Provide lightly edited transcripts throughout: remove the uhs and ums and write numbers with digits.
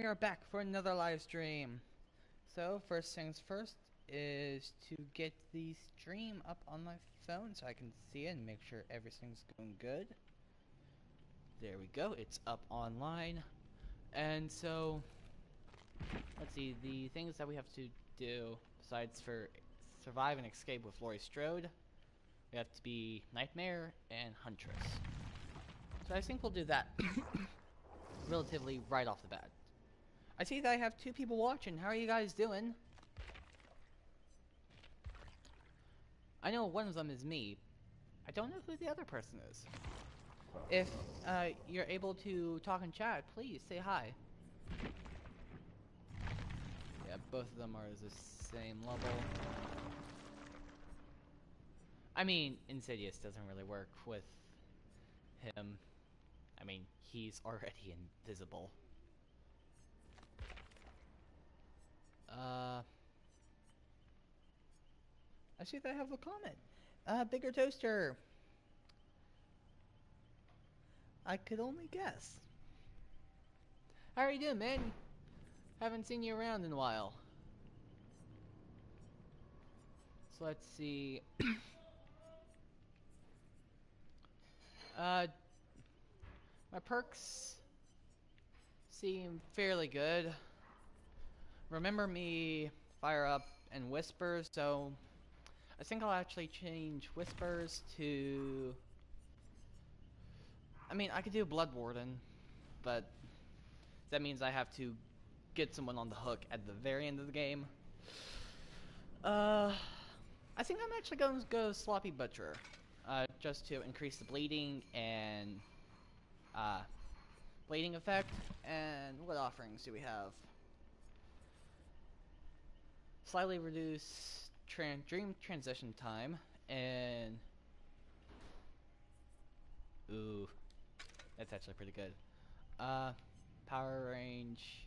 we are back for another live stream. So, first things first is to get the stream up on my phone so I can see it and make sure everything's going good. There we go, it's up online. And so, let's see, the things that we have to do, besides for survive and escape with Laurie Strode, we have to be Nightmare and Huntress. So I think we'll do that relatively right off the bat. I see that I have two people watching. How are you guys doing? I know one of them is me. I don't know who the other person is. If you're able to talk in chat, please say hi. Yeah, both of them are the same level. I mean, Insidious doesn't really work with him. I mean, he's already invisible. I see that I have a comment. Bigger Toaster. I could only guess. How are you doing, man? Haven't seen you around in a while. So let's see. My perks seem fairly good. Remember me, Fire Up, and Whispers, so I think I'll actually change Whispers to... I mean, I could do Blood Warden, but that means I have to get someone on the hook at the very end of the game. I think I'm actually going to go Sloppy Butcher, just to increase the bleeding and bleeding effect. And what offerings do we have? Slightly reduce dream transition time, and ooh, that's actually pretty good. Power range,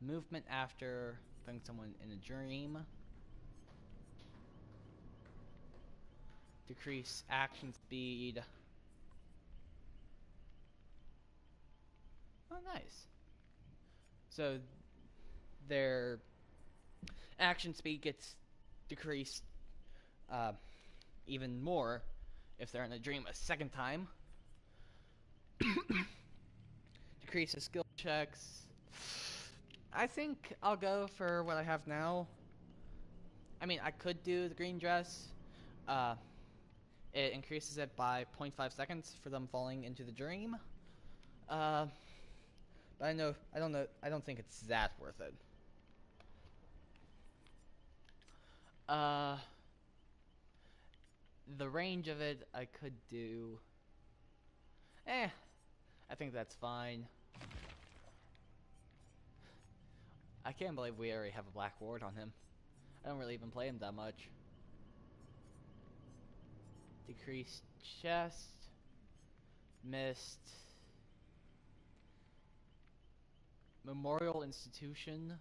movement after putting someone in a dream, decrease action speed. Oh, nice. So their action speed gets decreased even more if they're in a dream a second time. Decreases skill checks. I think I'll go for what I have now. I mean, I could do the green dress. It increases it by 0.5 seconds for them falling into the dream. But I don't think it's that worth it. The range of it, I could do... I think that's fine. I can't believe we already have a black ward on him. I don't really even play him that much. Decreased chest. Missed. Memorial Institution.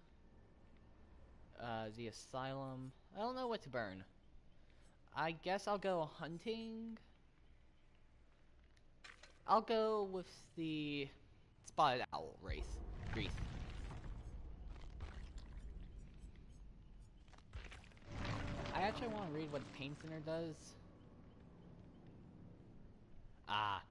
The Asylum. I don't know what to burn. I guess I'll go hunting. I'll go with the Spotted Owl Wraith. I actually want to read what the Pain Center does. Ah.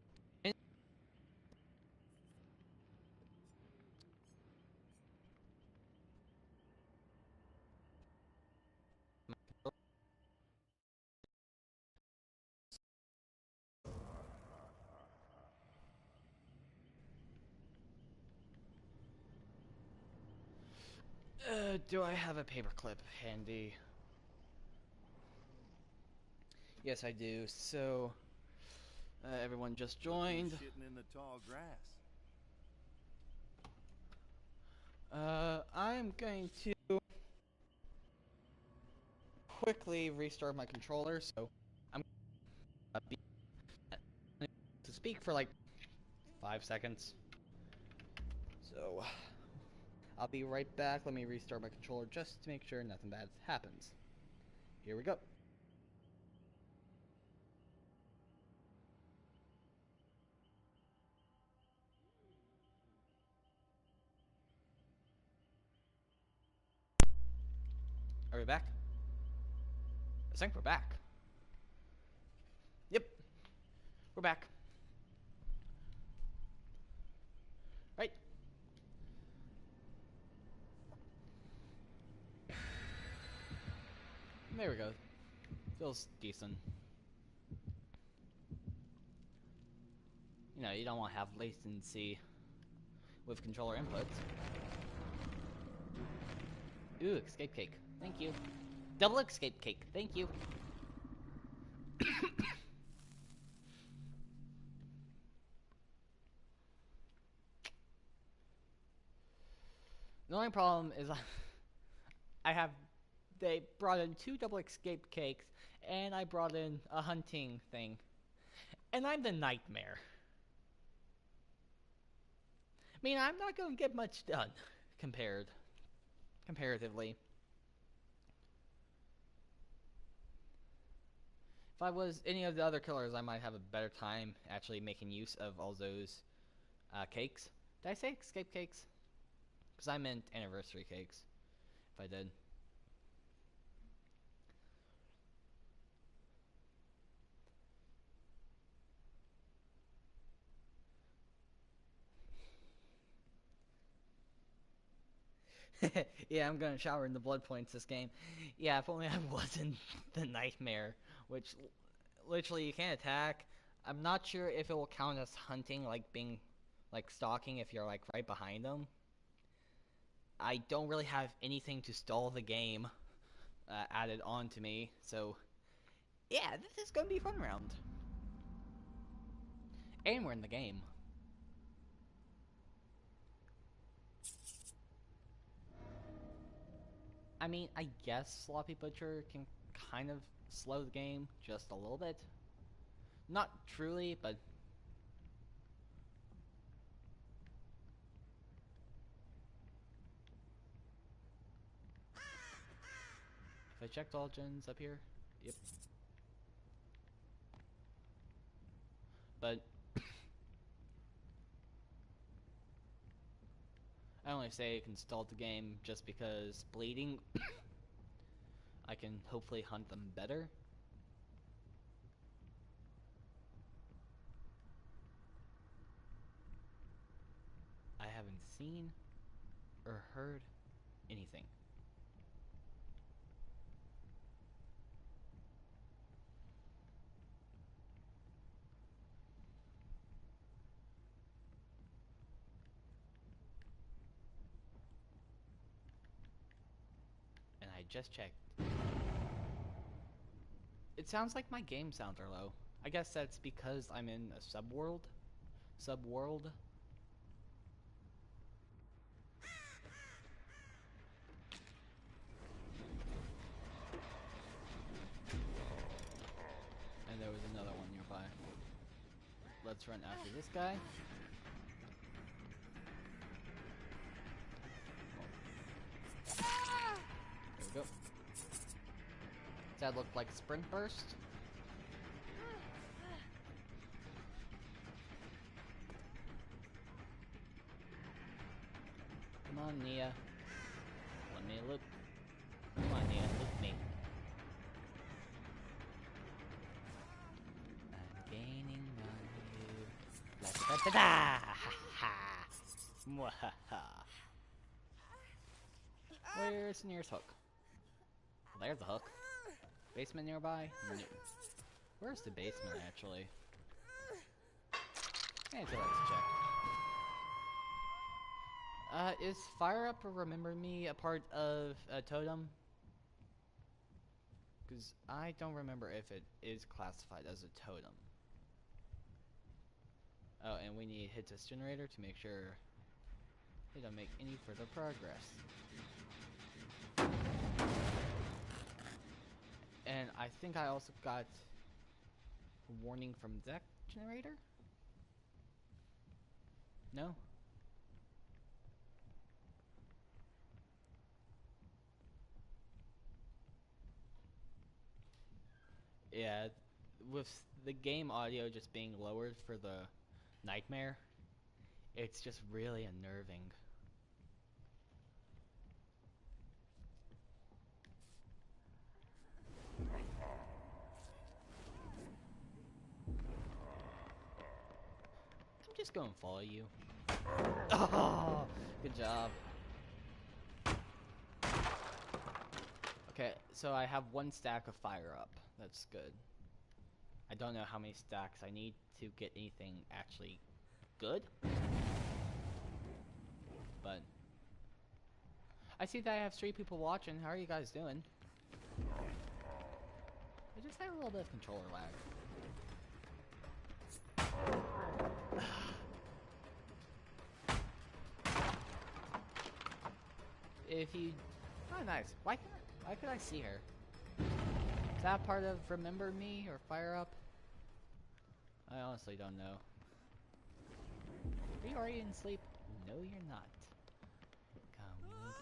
Do I have a paperclip handy? Yes, I do. So, everyone just joined. Shitting in the tall grass. I'm going to quickly restart my controller, so I'm to speak for like 5 seconds. So, I'll be right back. Let me restart my controller just to make sure nothing bad happens. Here we go. Are we back? I think we're back. Yep. We're back. Right. There we go. Feels decent. You know, you don't want to have latency with controller inputs. Ooh, escape cake. Thank you. Double escape cake. Thank you. The only problem is they brought in 2 double escape cakes, and I brought in a hunting thing. And I'm the nightmare. I mean, I'm not going to get much done, comparatively. If I was any of the other killers, I might have a better time actually making use of all those cakes. Did I say escape cakes? Because I meant anniversary cakes, if I did. Yeah, I'm gonna shower in the blood points this game. Yeah, if only I wasn't the nightmare, which literally you can't attack. I'm not sure if it will count as hunting, like being, like stalking if you're like right behind them. I don't really have anything to stall the game added on to me, so yeah, this is gonna be a fun round. And we're in the game. I mean, I guess Sloppy Butcher can kind of slow the game just a little bit. Not truly, but... If I checked all gens up here? Yep. But... I only say it can stall the game just because bleeding... I can hopefully hunt them better. I haven't seen or heard anything. And I just checked. It sounds like my game sounds are low. I guess that's because I'm in a subworld. And there was another one nearby. Let's run after this guy. There we go. Does that look like Sprint Burst? Come on, Nia. Let me look. Come on, Nia, look me. I'm gaining on you. La da da da! Ha ha! Mwahaha! Where's the nearest hook? Well, there's the hook. Basement nearby? No. Where's the basement, actually? Let's check. Is Fire Up or Remember Me a part of a totem? Because I don't remember if it is classified as a totem. Oh, and we need to hit this generator to make sure they don't make any further progress. And I think I also got a warning from that generator? No? Yeah, with the game audio just being lowered for the nightmare, it's just really unnerving. just go and follow you? Oh, good job. Okay, so I have 1 stack of fire up. That's good. I don't know how many stacks I need to get anything actually good. But I see that I have 3 people watching. How are you guys doing? I just have a little bit of controller lag. If you... Oh, nice. Why could I see her? Is that part of Remember Me or Fire Up? I honestly don't know. Are you already in sleep? No, you're not.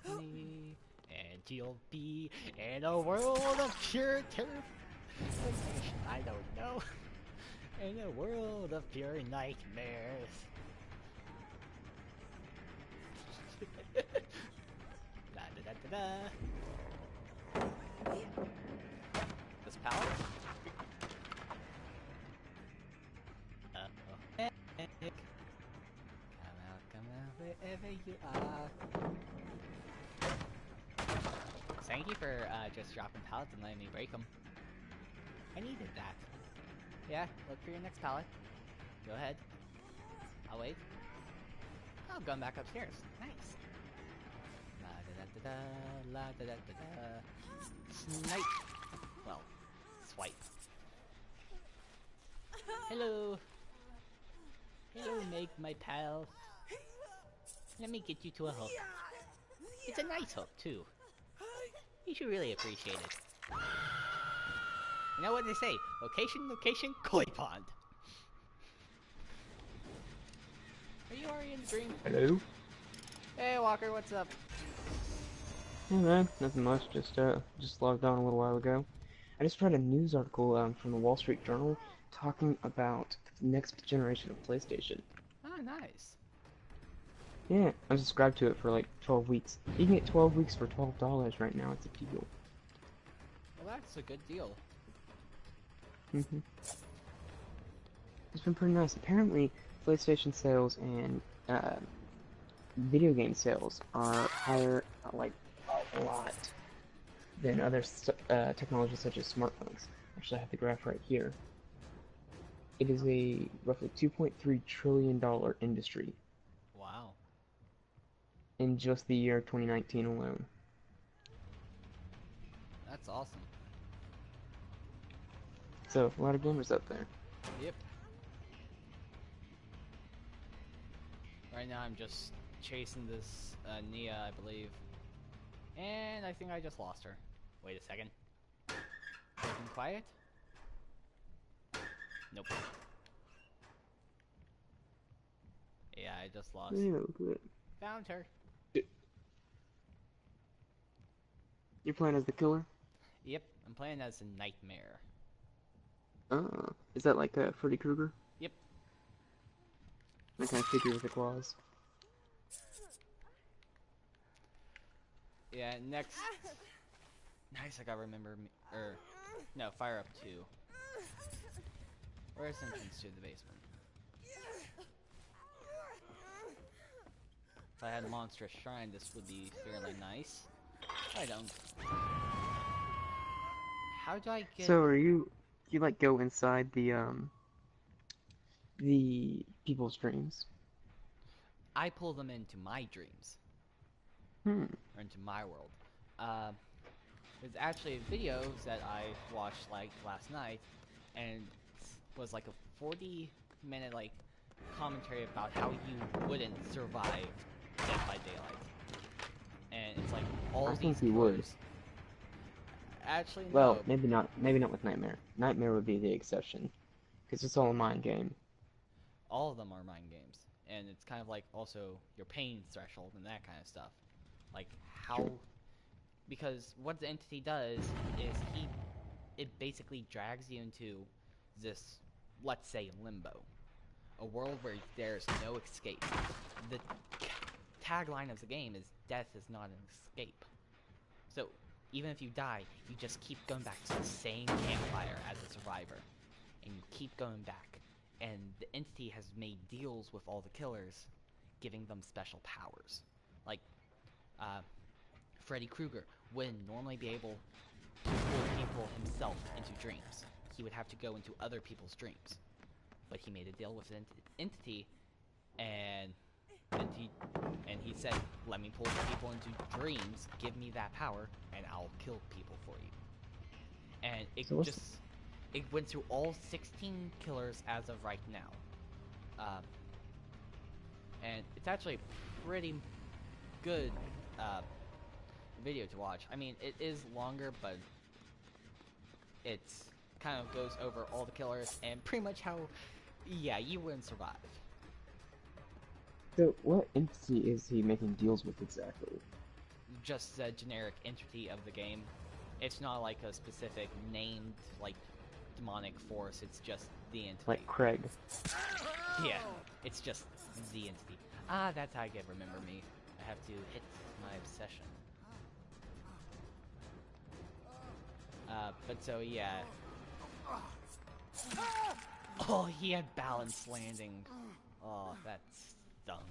Come with me, and you'll be in a world of pure terrification. I don't know. In a world of pure nightmares. Da da da da da. This pallet? Uh-oh. Come out wherever you are. Thank you for just dropping pallets and letting me break them. I needed that. Yeah, look for your next pallet. Go ahead. I'll wait. Oh, going back upstairs. Nice. La da da da da, la da da da da. Snipe. Well, swipe. Hello. Hello, Meg, my pal. Let me get you to a hook. It's a nice hook, too. You should really appreciate it. You know what they say? Location, location, koi pond. Are you already in the dream? Hello? Hey, Walker, what's up? Hey man, nothing much, just logged on a little while ago. I just read a news article from the Wall Street Journal talking about the next generation of PlayStation. Oh, nice. Yeah, I'm subscribed to it for like 12 weeks. You can get 12 weeks for $12 right now, it's a deal. Well, that's a good deal. Mm-hmm. It's been pretty nice. Apparently, PlayStation sales and video game sales are higher, like, a lot than other technologies such as smartphones. Actually, I have the graph right here. It is a roughly $2.3 trillion industry. Wow. In just the year 2019 alone. That's awesome. So, a lot of gamers out there. Yep. Right now I'm just chasing this Nia, I believe. And I think I just lost her. Wait a second. Everything quiet? Nope. Yeah, I just lost. Yeah, good. Found her. You're playing as the killer? Yep, I'm playing as a nightmare. Is that like Freddy Krueger? Yep. That kind of figure with the claws. Yeah, next... Nice, I gotta remember... No, Fire Up 2. Where's the entrance to the basement? If I had Monstrous Shrine, this would be fairly nice. I don't. How do I get... So, you like go inside the people's dreams? I pull them into my dreams. Hmm. Or into my world. There's actually videos that I watched like last night, and it was like a 40-minute like commentary about how you wouldn't survive Dead by Daylight. And it's like all I these think you would. killers. Actually, no. Well, maybe not with Nightmare. Nightmare would be the exception, because it's all a mind game. All of them are mind games, and it's kind of like also your pain threshold and that kind of stuff. Like how, Sure. Because what the entity does is it basically drags you into this, let's say, limbo, a world where there's no escape. The tagline of the game is "Death is not an escape." So even if you die, you just keep going back to the same campfire as a survivor, and you keep going back, and the entity has made deals with all the killers, giving them special powers. Like, uh, Freddy Krueger wouldn't normally be able to pull people himself into dreams. He would have to go into other people's dreams. But he made a deal with an entity, and he said, "Let me pull people into dreams. Give me that power, and I'll kill people for you." And it went through all 16 killers as of right now. And it's actually pretty good video to watch. I mean, it is longer, but it's kind of goes over all the killers and pretty much how, yeah, you wouldn't survive. So, what entity is he making deals with exactly? Just the generic entity of the game. It's not like a specific named, like, demonic force. It's just the entity. Like Craig. Yeah, it's just the entity. Ah, that's how I get Remember Me. I have to hit my obsession. But so, yeah. Oh, he had balanced landing. Oh, that stunk.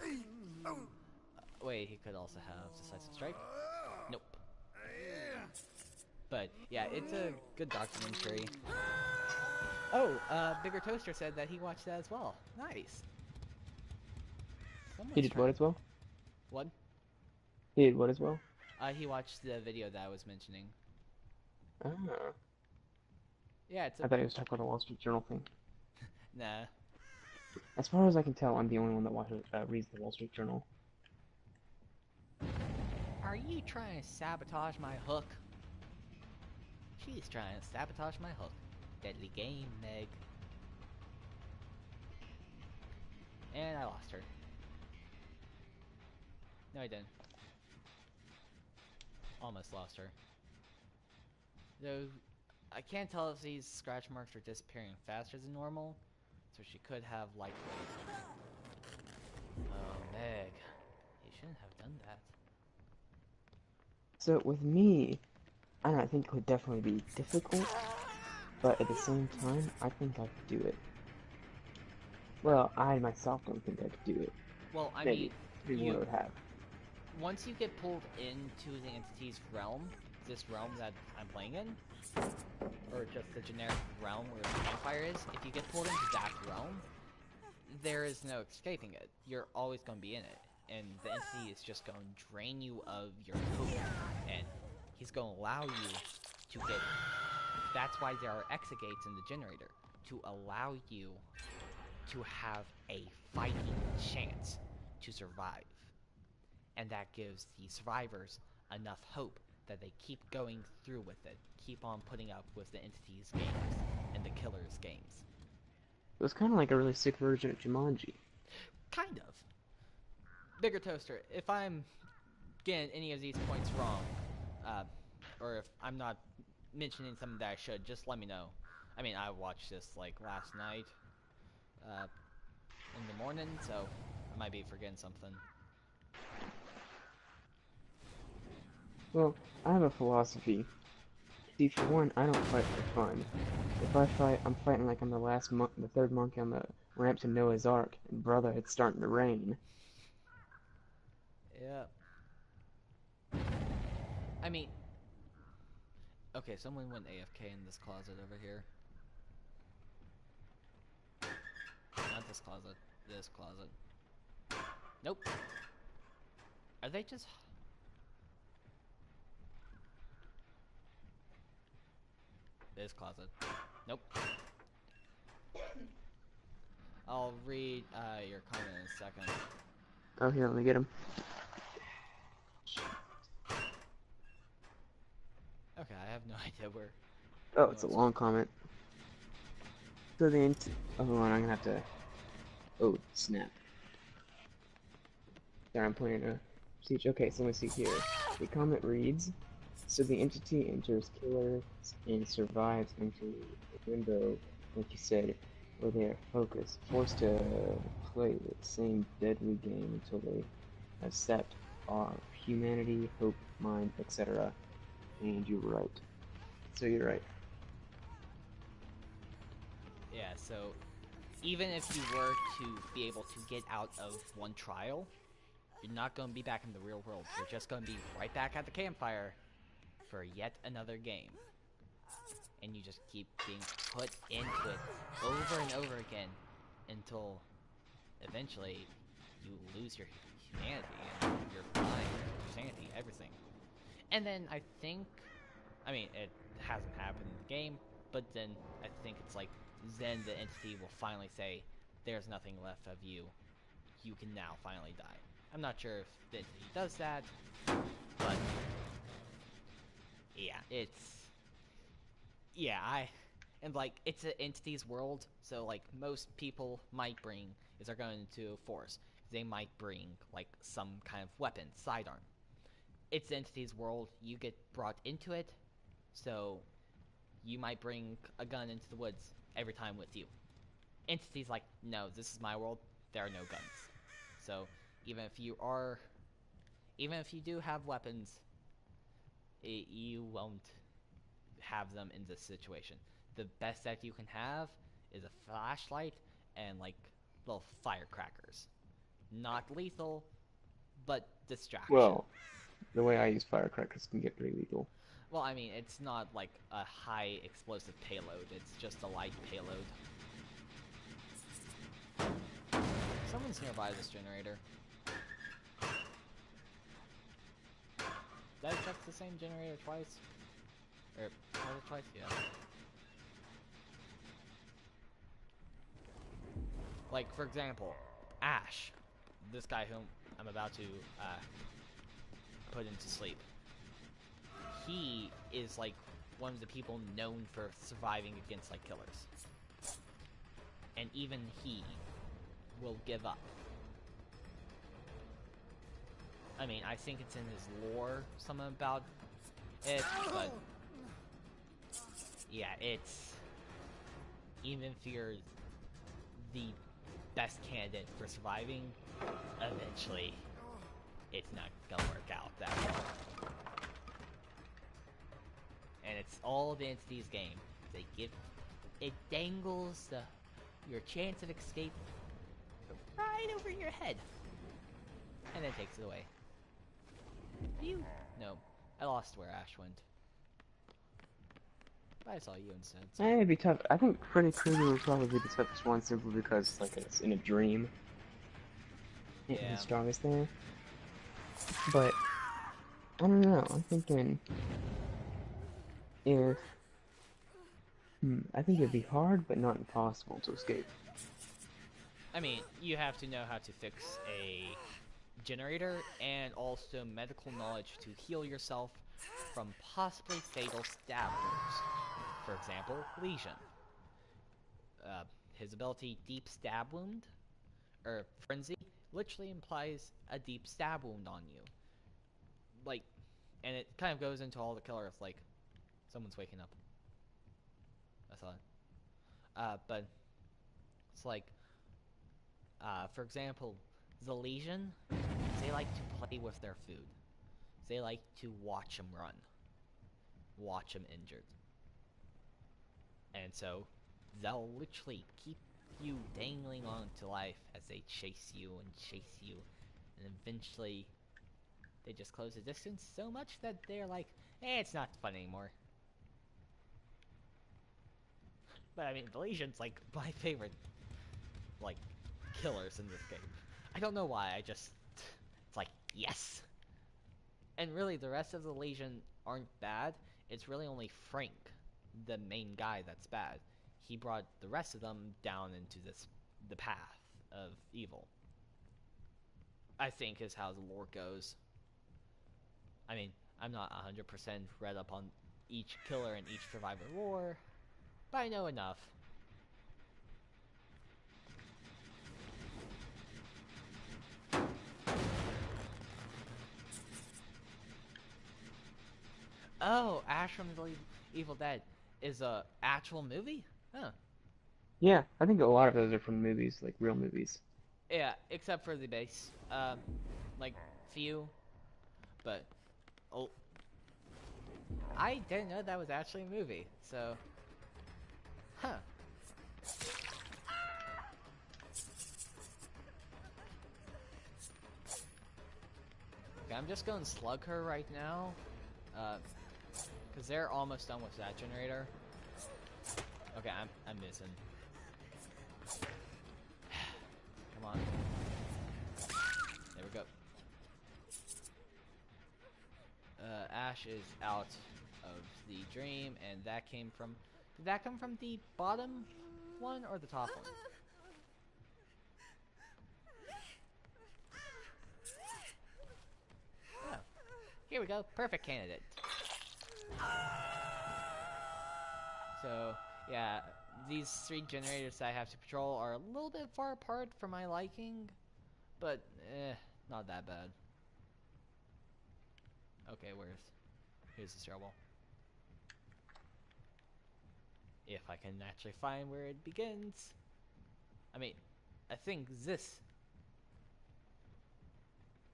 Wait, he could also have Decisive Strike? Nope. But, yeah, it's a good documentary. Oh, Bigger Toaster said that he watched that as well. Nice. He did what as well? What? He did what as well? He watched the video that I was mentioning. Ah. Yeah, it's I thought he was talking about the Wall Street Journal thing. Nah. As far as I can tell, I'm the only one that reads the Wall Street Journal. Are you trying to sabotage my hook? She's trying to sabotage my hook. Deadly game, Meg. And I lost her. No, I didn't. Almost lost her. Though, I can't tell if these scratch marks are disappearing faster than normal, so she could have, like... Oh, Meg. You shouldn't have done that. So, with me, I don't know, I think it would definitely be difficult, but at the same time, I think I could do it. Well, I myself don't think I could do it. Well, I Maybe. mean, Maybe one would have. once you get pulled into the entity's realm, this realm that I'm playing in, or just the generic realm where the campfire is, if you get pulled into that realm, there is no escaping it. You're always going to be in it, and the entity is just going to drain you of your hope, and he's going to allow you to get... That's why there are exit gates in the generator, to allow you to have a fighting chance to survive. And that gives the survivors enough hope that they keep going through with it, keep on putting up with the entity's games and the killer's games. It was kind of like a really sick version of Jumanji. Kind of. Bigger Toaster, if I'm getting any of these points wrong, or if I'm not mentioning something that I should, just let me know. I mean, I watched this like last night, in the morning, so I might be forgetting something. Well, I have a philosophy. See, for one, I don't fight for fun. If I fight, I'm fighting like I'm the third monkey on the ramp to Noah's Ark, and brother, it's starting to rain. Yeah. I mean... Okay, someone went AFK in this closet over here. Not this closet. This closet. Nope. Are they just... This closet. Nope. I'll read your comment in a second. Oh, here, let me get him. Okay, I have no idea where... Oh, it's a long comment. So oh, hold on, I'm gonna have to... Oh, snap. There, I'm pointing to Siege. Okay, so let me see here. The comment reads, so the entity enters killers and survives into a window, like you said, where they are focused, forced to play the same deadly game until they accept our humanity, hope, mind, etc. And you're right. So you're right. Yeah, so even if you were to be able to get out of one trial, you're not going to be back in the real world. You're just going to be right back at the campfire for yet another game. And you just keep being put into it over and over again until eventually you lose your humanity and your mind, your sanity, everything. And then I think, I mean, it hasn't happened in the game, but then I think it's like, then the entity will finally say, there's nothing left of you. You can now finally die. I'm not sure if the entity does that, but yeah, and like, it's an entity's world, so like, most people might bring, is they're going into a forest, they might bring like some kind of weapon, sidearm. It's the entity's world, you get brought into it, so you might bring a gun into the woods every time with you. Entity's like, no, this is my world, there are no guns. So even if you do have weapons, you won't have them in this situation. The best that you can have is a flashlight and like little firecrackers. Not lethal, but distraction. Well, the way I use firecrackers can get pretty lethal. Well, I mean, it's not like a high explosive payload, it's just a light payload. Someone's nearby this generator. Did I check the same generator twice? Or, was it twice? Yeah. Like, for example, Ash. This guy whom I'm about to, put into sleep. He is, like, one of the people known for surviving against, like, killers. And even he will give up. I mean, I think it's in his lore, something about it, but yeah, it's, even if you're the best candidate for surviving, eventually it's not gonna work out that well. And it's all the entity's game. It dangles your chance of escape right over your head, and then takes it away. No, I lost where Ash went. But I saw you instead. So. It'd be tough. I think Freddy Krueger would probably be the toughest one simply because, like, it's in a dream. Yeah. He's strongest there. But, I don't know. I'm thinking if... I think it'd be hard, but not impossible to escape. I mean, you have to know how to fix a generator and also medical knowledge to heal yourself from possibly fatal stab wounds. For example, Lesion. His ability Deep Stab Wound, or Frenzy, literally implies a deep stab wound on you. Like, and it kind of goes into all the killers, like, someone's waking up. I saw it. But it's like, for example, the Legion, they like to play with their food. They like to watch them run. Watch them injured. And so, they'll literally keep you dangling on to life as they chase you, and eventually they just close the distance so much that they're like, it's not fun anymore. But I mean, the Legion's like my favorite, like, killers in this game. I don't know why, it's like, yes! And really, the rest of the Legion aren't bad. It's really only Frank, the main guy, that's bad. He brought the rest of them down into the path of evil. I think is how the lore goes. I mean, I'm not 100% read up on each killer and each survivor lore, but I know enough. Oh, Ash from the Evil Dead is a actual movie? Huh. Yeah, I think a lot of those are from movies, like real movies. Yeah, except for the base. Like, few. But, oh. I didn't know that was actually a movie, so. Huh. I'm just going to slug her right now. Because they're almost done with that generator. Okay, I'm missing. Come on. There we go. Ash is out of the dream, and that came from... Did that come from the bottom one or the top one? Oh. Here we go. Perfect candidate. So, yeah, these 3 generators that I have to patrol are a little bit far apart for my liking, but, not that bad. Okay, here's the stairwell. If I can actually find where it begins. I mean, I think this.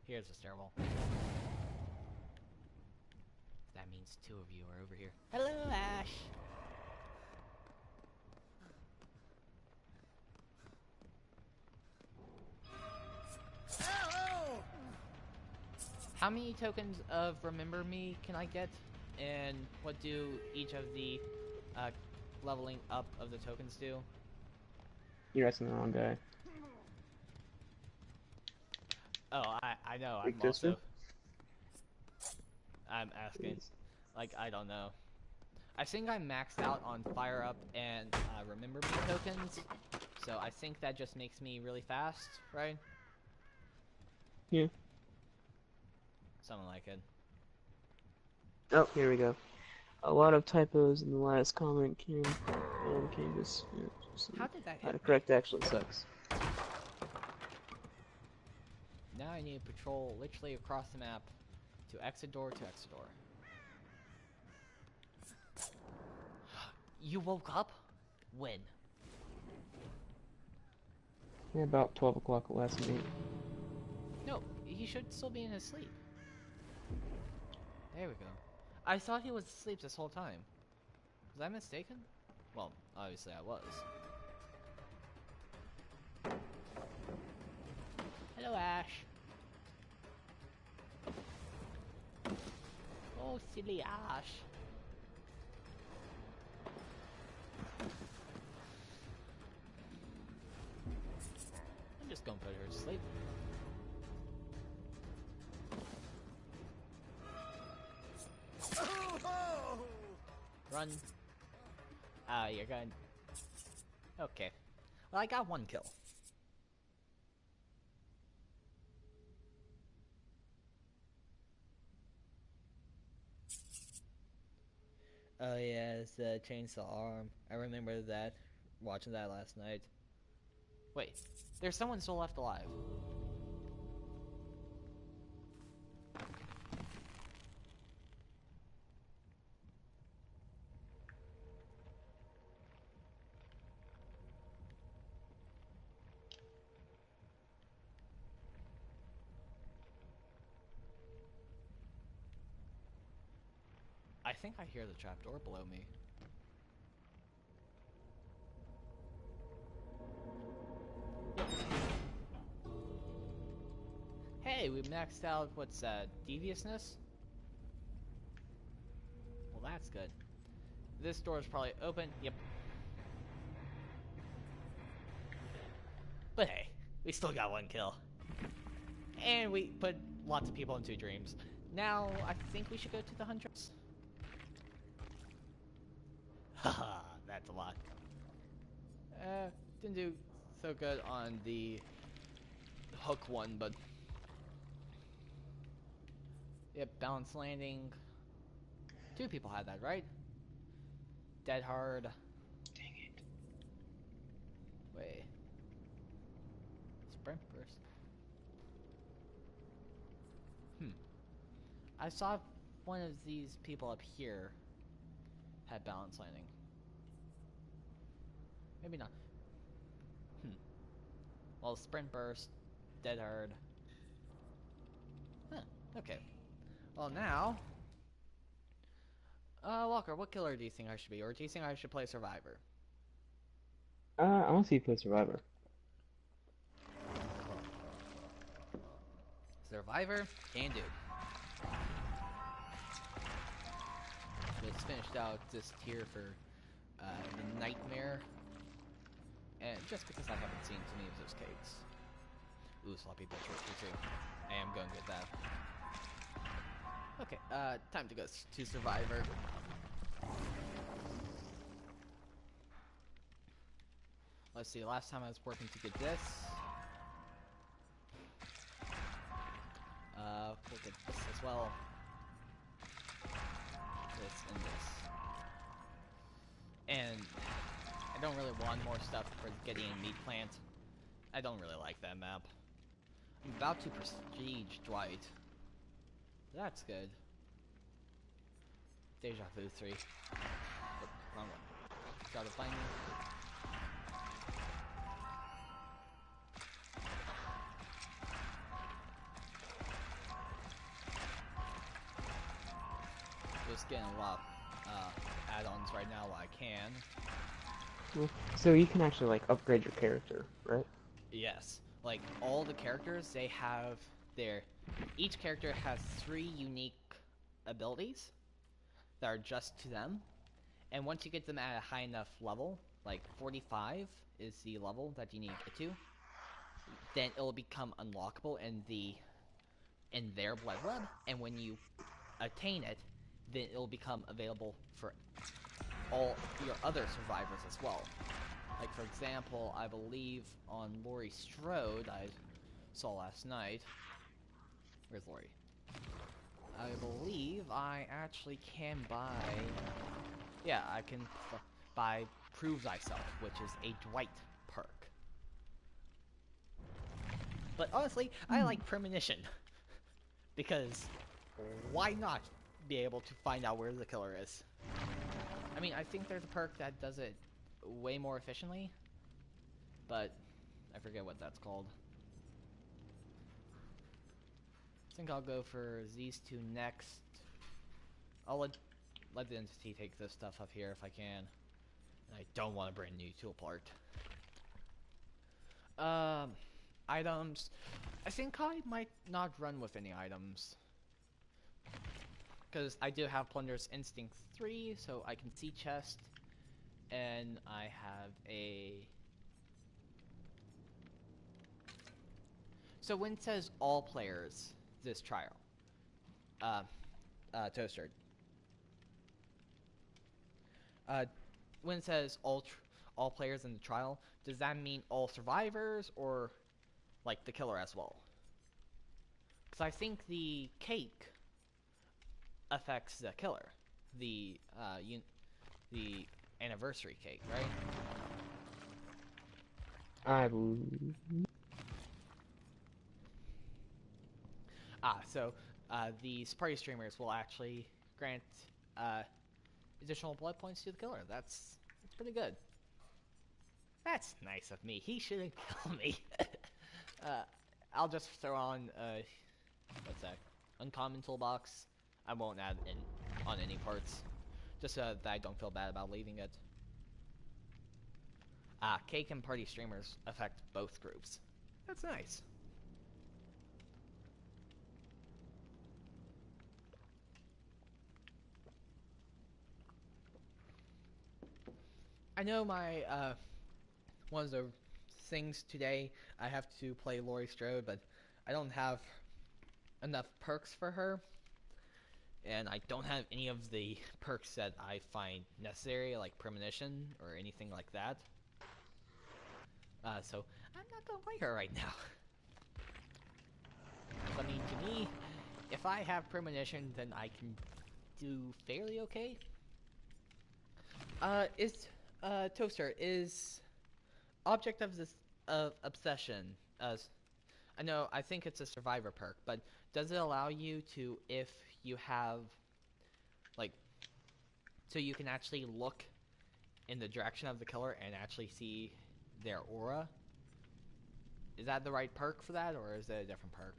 Here's the stairwell. That means 2 of you are over here. Hello, Ash! How many tokens of Remember Me can I get? And what do each of the leveling up of the tokens do? You're asking the wrong guy. Oh, I know. I'm asking. Like, I don't know. I think I'm maxed out on Fire Up and Remember Me tokens. So I think that just makes me really fast, right? Yeah. Something like it. Oh, here we go. A lot of typos in the last comment, Kim. Canvas. Yeah, How did that hit? Autocorrect actually sucks. Now I need to patrol literally across the map to exit door to exit door. You woke up? When? Yeah, about 12 o'clock last night. No, he should still be in his sleep. There we go. I thought he was asleep this whole time. Was I mistaken? Well, obviously I was. Hello, Ash. Oh, silly Ash. I'm just gonna put her to sleep. Run. Ah, you're going. Okay. Well, I got 1 kill. Oh yeah, it's the chainsaw arm. I remember that. Watching that last night. Wait, there's someone still left alive. I think I hear the trapdoor below me. Hey, we maxed out, what's that, deviousness? Well, that's good. This door is probably open, yep. But hey, we still got 1 kill. And we put lots of people into dreams. Now, I think we should go to the Huntress. Haha, that's a lot. Didn't do so good on the hook one, but... Yep, balance landing. 2 people had that, right? Dead hard. Dang it. Wait. Sprint burst. I saw one of these people up here had balance landing. Maybe not. Well, sprint burst, dead hard. Huh, okay. Well, now... Walker, what killer do you think I should be? Or do you think I should play Survivor? I want to see you play Survivor. Survivor? Can do. just finished out this tier for the Nightmare, and just because I haven't seen too many of those cakes. Ooh, sloppy butcher too. I am going to get that. Okay, time to go to Survivor. Let's see, last time I was working to get this. We'll get this as well. This and this. And I don't really want more stuff for getting a meat plant. I don't really like that map. I'm about to prestige Dwight. That's good. Deja Vu 3. Oh, wrong one. Gotta find me. Just getting a lot of add-ons right now while I can. Well, so you can actually like upgrade your character, right? Yes. Like all the characters, they have their... Each character has 3 unique abilities that are just to them. And once you get them at a high enough level, like 45 is the level that you need to get to, then it'll become unlockable in their blood web, and when you attain it, then it'll become available for all your other survivors as well. Like for example, I believe on Laurie Strode, I saw last night. Where's Laurie? I believe I actually can buy... Yeah, I can buy Prove Thyself, which is a Dwight perk. But honestly, I like Premonition. Because why not be able to find out where the killer is? I mean, I think there's a perk that does it way more efficiently, but I forget what that's called. I think I'll go for these 2 next. I'll let the entity take this stuff up here if I can. And I don't want a brand new tool part. Items. I think I might not run with any items. Because I do have Plunder's Instinct 3, so I can see chest. And I have a... So when it says all players, this trial. Toaster. When it says all players in the trial, does that mean all survivors or like the killer as well? Because I think the cake affects the killer, the anniversary cake, right? I believe. So these party streamers will actually grant additional blood points to the killer. That's pretty good. That's nice of me. He shouldn't kill me. I'll just throw on what's that? Uncommon toolbox. I won't add on any parts, just so that I don't feel bad about leaving it. Cake and party streamers affect both groups. That's nice. I know my one of the things today I have to play Laurie Strode, but I don't have enough perks for her, and I don't have any of the perks that I find necessary, like Premonition or anything like that. So I'm not gonna play her right now. I mean, to me, if I have Premonition, then I can do fairly okay. Toaster is Object of Obsession. I think it's a survivor perk, but does it allow you to, if you have, like, so you can actually look in the direction of the killer and actually see their aura? Is that the right perk for that, or is it a different perk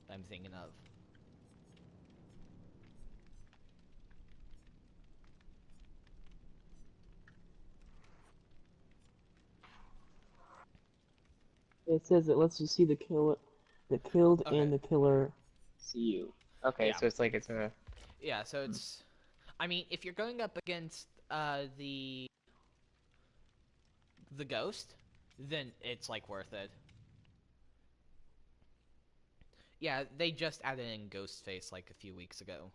that I'm thinking of? It says it lets you see the killed Okay. and the killer see you. Okay, Yeah. so it's like it's a... Yeah, so it's I mean, if you're going up against the ghost, then it's like worth it. Yeah, they just added in Ghostface like a few weeks ago.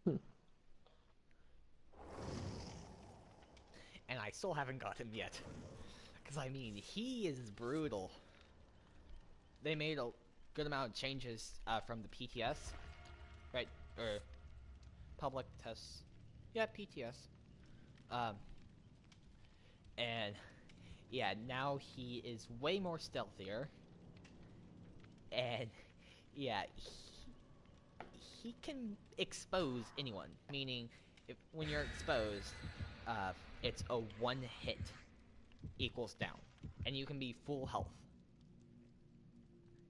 Hmm. And I still haven't got him yet. Because, I mean, he is brutal. They made a good amount of changes from the PTS, right? Or public tests. Yeah, PTS. Um, and, yeah, now he is way more stealthier. And, yeah, he can expose anyone. Meaning, when you're exposed, it's a one hit equals down. And you can be full health.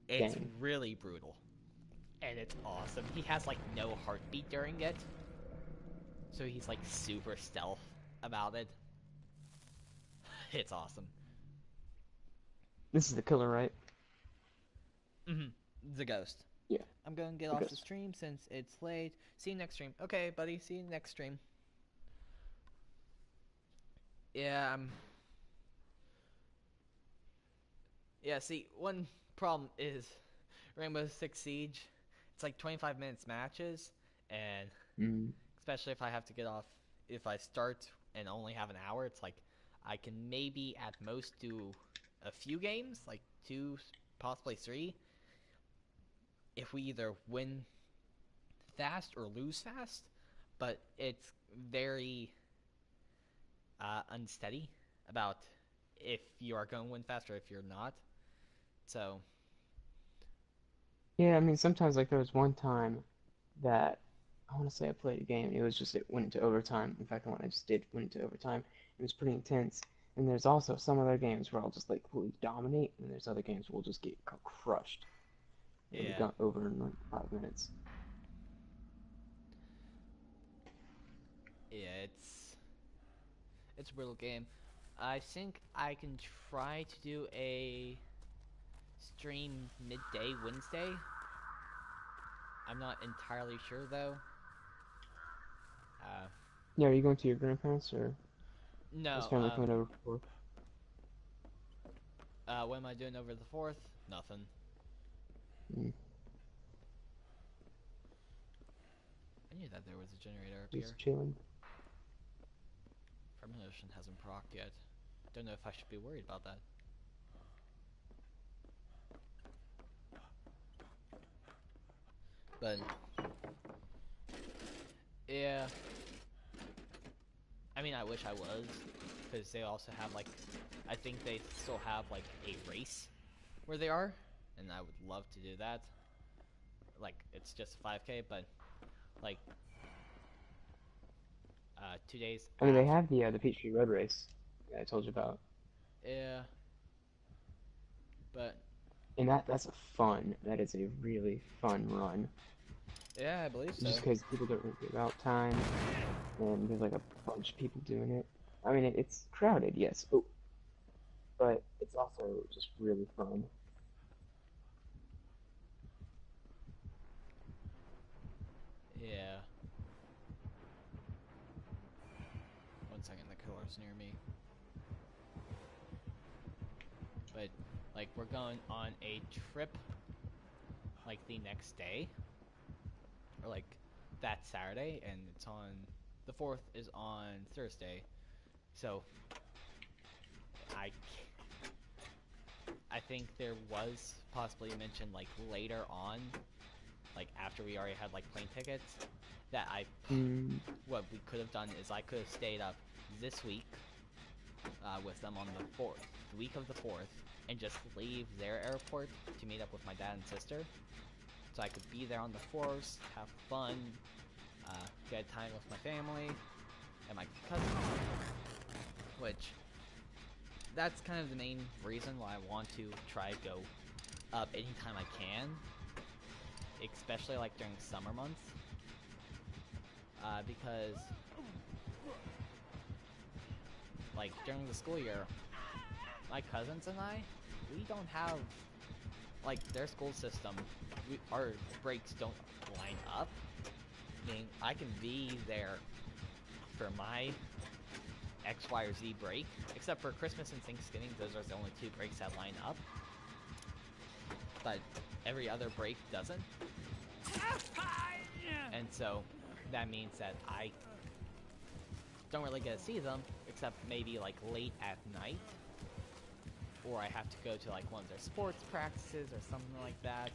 It's Dang. really brutal. And it's awesome. He has like no heartbeat during it. So he's like super stealth about it. It's awesome. This is the killer, right? Mm-hmm. The ghost. Yeah. I'm gonna get The off the ghost. stream since it's late. See you next stream. Okay, buddy. See you next stream. Yeah, yeah, see, one problem is Rainbow Six Siege. It's like 25 minutes matches, and Mm. especially if I have to get off, if I start and only have an hour, it's like I can maybe at most do a few games, like 2, possibly 3, if we either win fast or lose fast, but it's very unsteady about if you are going to win fast or if you're not. So, Yeah, I mean, sometimes, like, there was one time that I want to say I played a game. It was just, it went into overtime. In fact, the one I just did went into overtime. It was pretty intense. And there's also some other games where I'll just, like, completely dominate, and there's other games where we'll just get crushed. It'll be yeah. gone over in, like, 5 minutes. Yeah, it's a brutal game. I think I can try to do a stream midday Wednesday. I'm not entirely sure though. Uh, Yeah, are you going to your grandparents, or is no. family coming over for? What am I doing over the 4th? Nothing. Mm, I knew that there was a generator up here. just chilling. Premonition hasn't procced yet. Don't know if I should be worried about that. But yeah, I mean, I wish I was, because they also have like, I think they still have like a race where they are, and I would love to do that. Like, it's just 5K, but like 2 days I mean, they after. have the Peachtree Road Race that I told you about, Yeah, but and that's a fun. That is a really fun run. yeah, I believe so. Just because people don't really give out time, and there's like a bunch of people doing it. I mean, it's crowded, yes, but it's also just really fun. Yeah. 1 second, the killer's near me. But like, we're going on a trip like the next day, or like that Saturday, and it's on the 4th is on Thursday. So I I think there was possibly mentioned like later on, like after we already had like plane tickets, that Mm, what we could have done is I could have stayed up this week with them on the 4th, the week of the 4th, and just leave their airport to meet up with my dad and sister. So I could be there on the 4th, have fun, get time with my family and my cousins, which that's kind of the main reason why I want to try to go up anytime I can, especially like during summer months, because like during the school year, my cousins and I, we don't have like their school system, our breaks don't line up. Meaning I can be there for my X, Y, or Z break, except for Christmas and Thanksgiving. Those are the only 2 breaks that line up. But every other break doesn't. And so that means that I don't really get to see them, except maybe like late at night. Or I have to go to like one of their sports practices or something like that.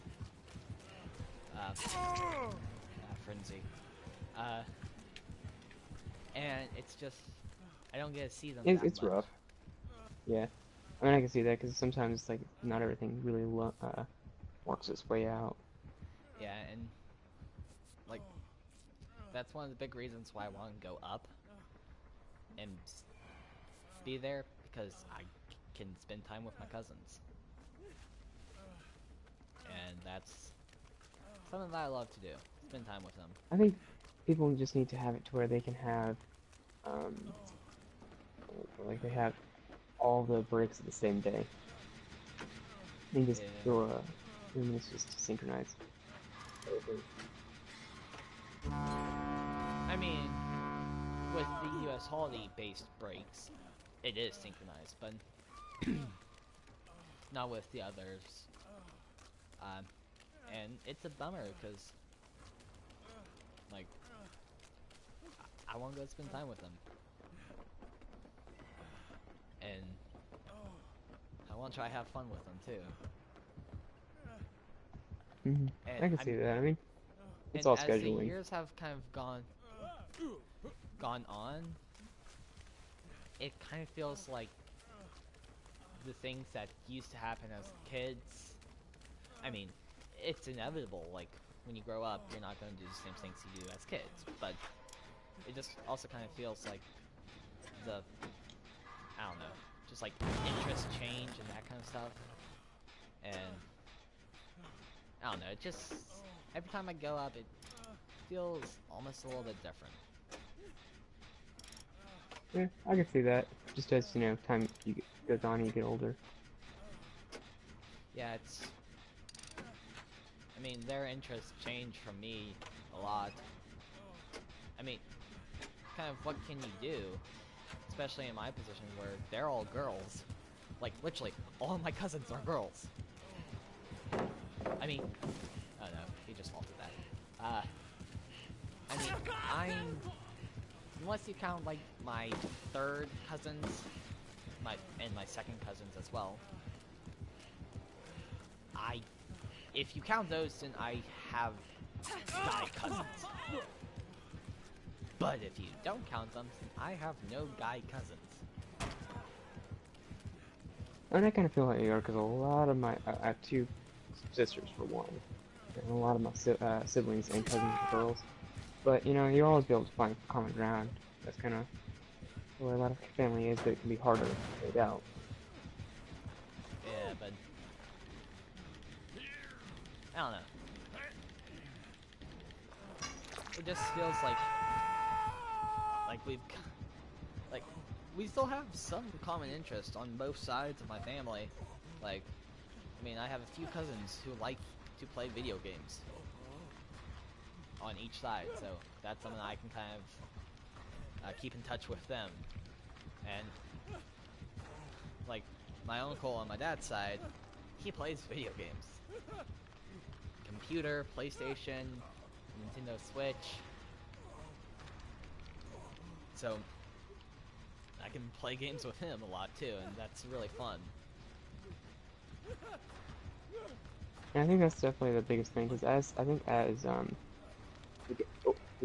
Frenzy. And it's just, I don't get to see them that It's much. rough. Yeah. I mean, I can see that, because sometimes, like, not everything really works its way out. Yeah, and like, that's one of the big reasons why I want to go up and be there, because I can spend time with my cousins. And that's something that I love to do, spend time with them. I think people just need to have it to where they can have, like, they have all the breaks at the same day. They just do it's just synchronized. I mean, with the US holiday-based breaks, it is synchronized, but not with the others. And it's a bummer, because, like, I want to go spend time with them. And I want to try to have fun with them, too. Mm-hmm. I can see that. I mean, it's and all as scheduling. the years have kind of gone on, it kind of feels like the things that used to happen as kids. I mean, it's inevitable. Like, when you grow up, you're not going to do the same things you do as kids. But it just also kind of feels like I don't know, just like interest change and that kind of stuff. And I don't know, it just, every time I go up, it feels almost a little bit different. Yeah, I can see that. Just as, time goes on, you get older. Yeah, I mean, their interests change from me a lot. I mean, kind of what can you do? Especially in my position where they're all girls. Like, literally, all of my cousins are girls. I mean, oh no, he just faulted that. I mean, unless you count, like, my 3rd cousins, and my 2nd cousins as well, if you count those, then I have guy cousins. But if you don't count them, then I have no guy cousins. And I kind of feel like you are, because a lot of I have 2 sisters for one, and a lot of my siblings and cousins are girls. But, you always be able to find common ground. That's kind of the way a lot of family is, but it can be harder to figure out. Yeah, but I don't know. It just feels like we still have some common interest on both sides of my family. Like, I mean, I have a few cousins who like to play video games on each side, so that's something I can kind of keep in touch with them. And like, my uncle on my dad's side, he plays video games. Computer, PlayStation, Nintendo Switch. So I can play games with him a lot too, and that's really fun. And I think that's definitely the biggest thing, because as the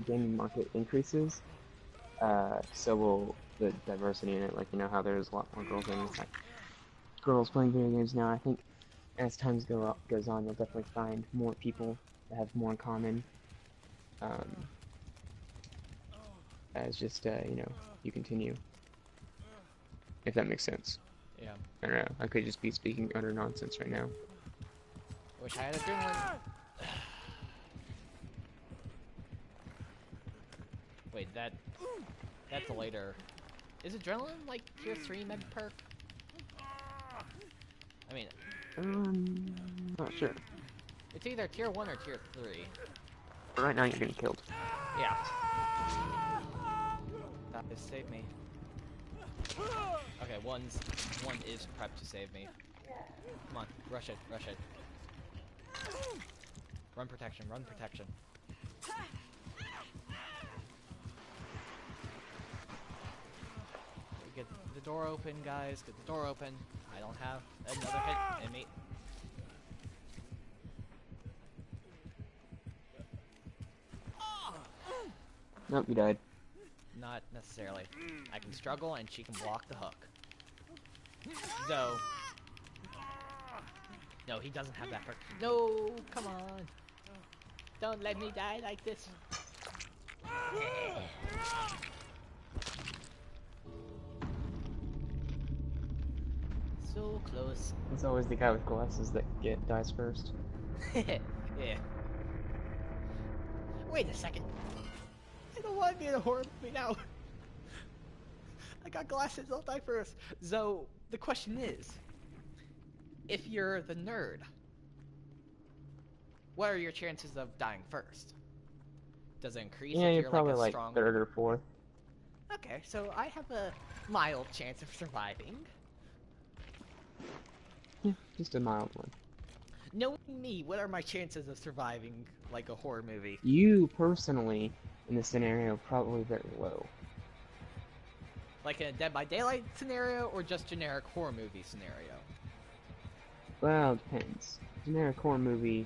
gaming market increases, so will the diversity in it. Like, how there's a lot more girls in it. It's like girls playing video games now. I think as goes on, you'll definitely find more people that have more in common. As just you continue, if that makes sense. Yeah. I don't know. I could just be speaking utter nonsense right now. Wish I had adrenaline. Wait, that's a later. Is adrenaline like tier 3 med perk? I mean, Not sure. It's either tier 1 or tier 3. But right now you're getting killed. Yeah. That just saved me. Okay, one is prepped to save me. Come on, rush it, rush it. Run protection, run protection. Get the door open, guys. Get the door open. I don't have another hit in me. Nope, you died. Not necessarily. I can struggle and she can block the hook. Though. No, he doesn't have that hook. No, come on. Don't let me die like this. So close. It's always the guy with glasses that dies first. Yeah. Wait a second. I don't want to be in a horror movie now. I got glasses, I'll die first. So, the question is, if you're the nerd, what are your chances of dying first? Does it increase Yeah, if you're you're probably like a like strong... third or fourth. Okay, so I have a mild chance of surviving. Yeah, just a mild one. Knowing me, what are my chances of surviving like a horror movie? You personally, in this scenario, probably very low. Like in a Dead by Daylight scenario, or just generic horror movie scenario? Well, it depends. Generic horror movie,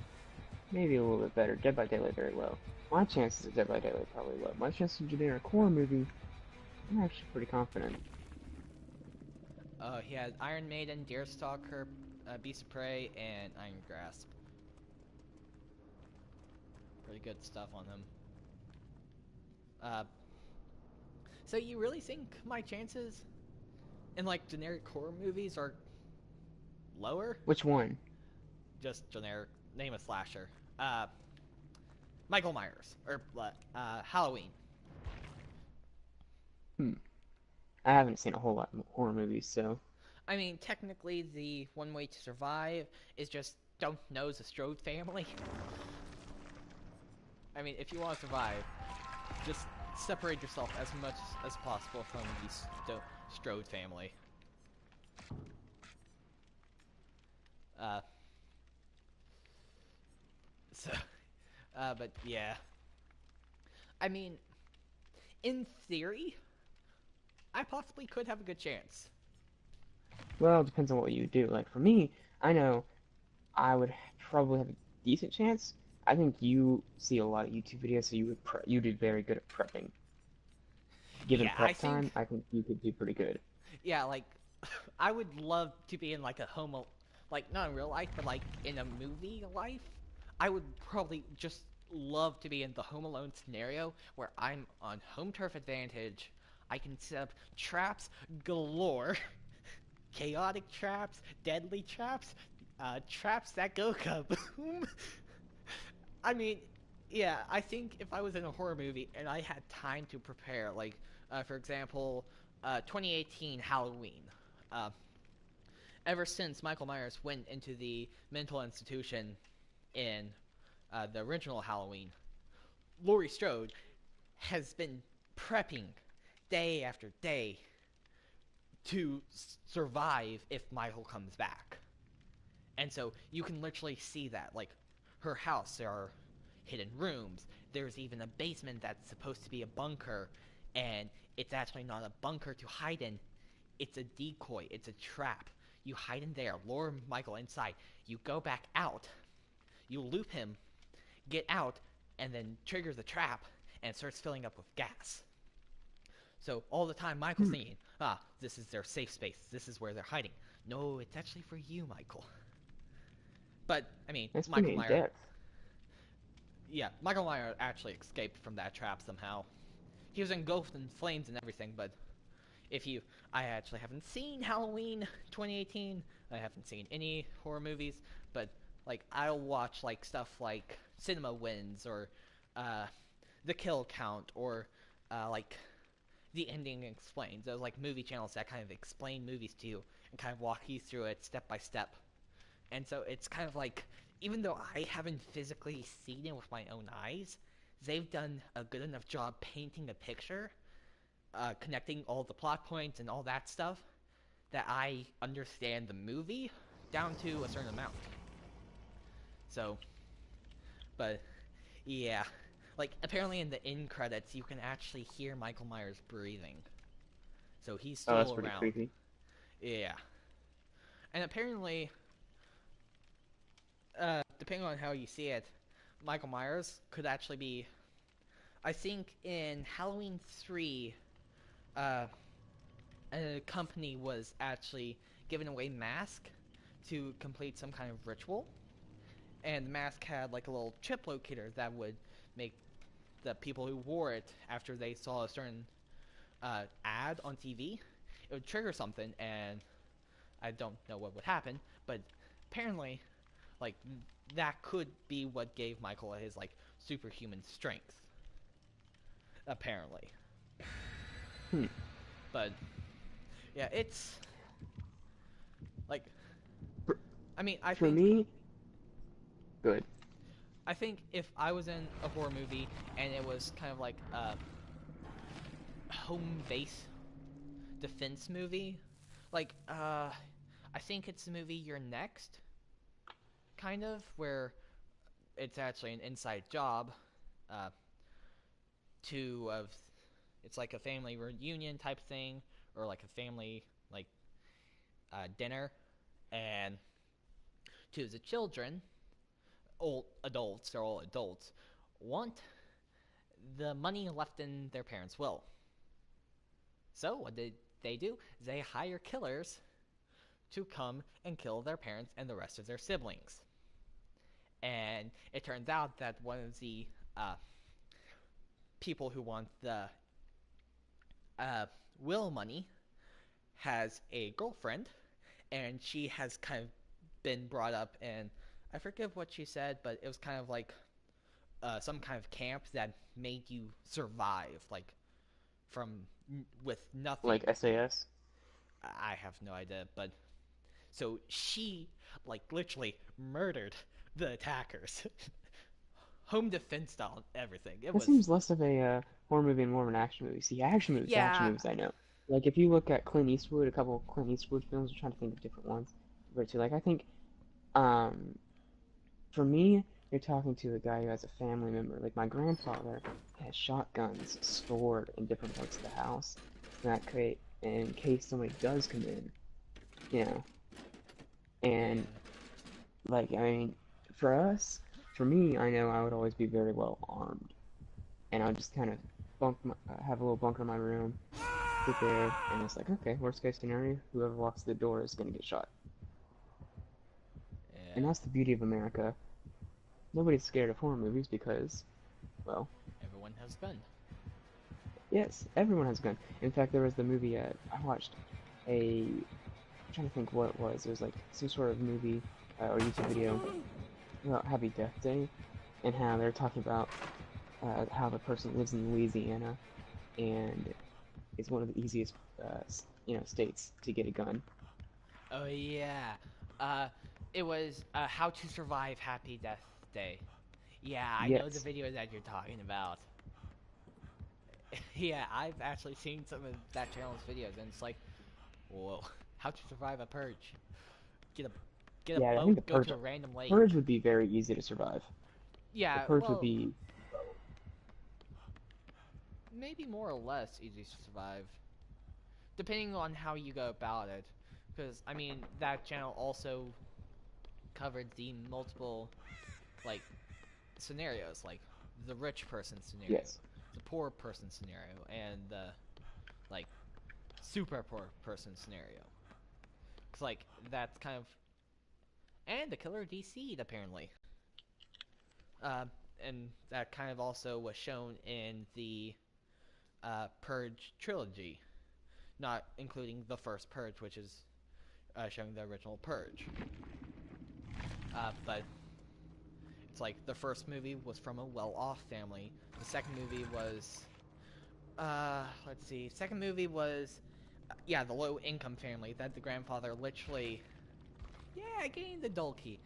maybe a little bit better. Dead by Daylight, very low. My chances of Dead by Daylight probably low. My chances of generic horror movie, I'm actually pretty confident. He has Iron Maiden, Deerstalker, Beast of Prey, and Iron Grasp. Pretty good stuff on him. So you really think my chances in like generic horror movies are lower? Which one? Just generic, name a slasher. Michael Myers, or Halloween. I haven't seen a whole lot of horror movies, so... I mean, technically the one way to survive is just don't know the Strode family. I mean, if you want to survive, just separate yourself as much as possible from the Strode family. But yeah. I mean, in theory, I possibly could have a good chance. Well, it depends on what you do. Like, for me, I know I would probably have a decent chance. I think you see a lot of YouTube videos, so you did very good at prepping. Given prep time, I think you could do pretty good. Yeah, like, I would love to be in, like, a like, not in real life, but, like, in a movie life. I would probably just love to be in the Home Alone scenario where I'm on home turf advantage. I can set up traps galore. Chaotic traps, deadly traps, traps that go kaboom. I mean, yeah, I think if I was in a horror movie and I had time to prepare, like, for example, 2018 Halloween. Ever since Michael Myers went into the mental institution in the original Halloween, Laurie Strode has been prepping day after day to survive if Michael comes back. And so you can literally see that, like, her house, there are hidden rooms. There's even a basement that's supposed to be a bunker, and it's actually not a bunker to hide in. It's a decoy. It's a trap. You hide in there, lure Michael inside. You go back out. You loop him, get out, and then trigger the trap, and it starts filling up with gas. So all the time, Michael's thinking, this is their safe space. This is where they're hiding. No, it's actually for you, Michael. But, I mean, That's Michael pretty Myers... in-depth. Yeah, Michael Myers actually escaped from that trap somehow. He was engulfed in flames and everything, but I actually haven't seen Halloween 2018. I haven't seen any horror movies, but, like, I'll watch, like, stuff like Cinema Wins, or, The Kill Count, or, like, The Ending Explained. Those, like, movie channels that kind of explain movies to you and kind of walk you through it step by step. And so it's kind of like, even though I haven't physically seen it with my own eyes, they've done a good enough job painting a picture, connecting all the plot points and all that stuff, that I understand the movie down to a certain amount. So, but yeah, like apparently in the end credits you can actually hear Michael Myers breathing, so he's Oh, that's still pretty around. creepy. Yeah, and apparently, depending on how you see it, Michael Myers could actually be. I think in Halloween 3, uh, a company was actually giving away mask to complete some kind of ritual, and the mask had like a little chip locator that would make the people who wore it after they saw a certain ad on TV, it would trigger something, and I don't know what would happen, but apparently, like that could be what gave Michael his like superhuman strength. Apparently, Hmm. but yeah, it's like For, I mean, I for think me, good. I think if I was in a horror movie and it was kind of like a home base defense movie, like I think it's the movie You're Next, kind of, where it's actually an inside job, uh, to of it's like a family reunion type thing, or like a family like dinner, and two of the children, old adults, they're all adults, want the money left in their parents' will. So what did they do? They hire killers to come and kill their parents and the rest of their siblings. And it turns out that one of the uh, people who want the will money has a girlfriend, and she has kind of been brought up in, I forget what she said, but it was kind of like some kind of camp that made you survive, like from with nothing. Like SAS. I have no idea, but so she like literally murdered the attackers, home defense style, and everything. It That was seems less of a horror movie and more of an action movie. See, action yeah, movies, I know. Like if you look at Clint Eastwood, a couple of Clint Eastwood films, I'm trying to think of different ones. But to like, I think, um, for me, you're talking to a guy who has a family member. Like my grandfather has shotguns stored in different parts of the house, that create in case somebody does come in, you know. And yeah, like, I mean, for us, for me, I know I would always be very well armed, and I would just kind of have a little bunker in my room, sit there, and it's like, okay, worst case scenario, whoever walks the door is gonna get shot. And yeah. that's the beauty of America. Nobody's scared of horror movies because, well, Everyone has a gun. yes, everyone has a gun. In fact, there was the movie I watched I'm trying to think what it was. It was like some sort of movie or YouTube video about Happy Death Day and how they're talking about how the person lives in Louisiana and it's one of the easiest, states to get a gun. Oh yeah, uh, it was How to Survive Happy Death Day. Yeah, I know the Yes. video that you're talking about. Yeah, I've actually seen some of that channel's videos, and it's like, whoa, how to survive a purge? Get a get a Yeah, I think boat, go to a random lake. Purge would be very easy to survive. The Yeah, Purge would well, be, maybe more or less easy to survive, depending on how you go about it. Because I mean, that channel also covered the multiple like scenarios, like the rich person scenario, yes. the poor person scenario, and the like super poor person scenario. Cause like that's kind of and the killer DC'd apparently. Uh, and that kind of also was shown in the Purge trilogy, not including the first Purge, which is showing the original Purge. But it's like the first movie was from a well-off family. The second movie was, let's see, second movie was, yeah, the low-income family that the grandfather literally Yeah, getting the dull key.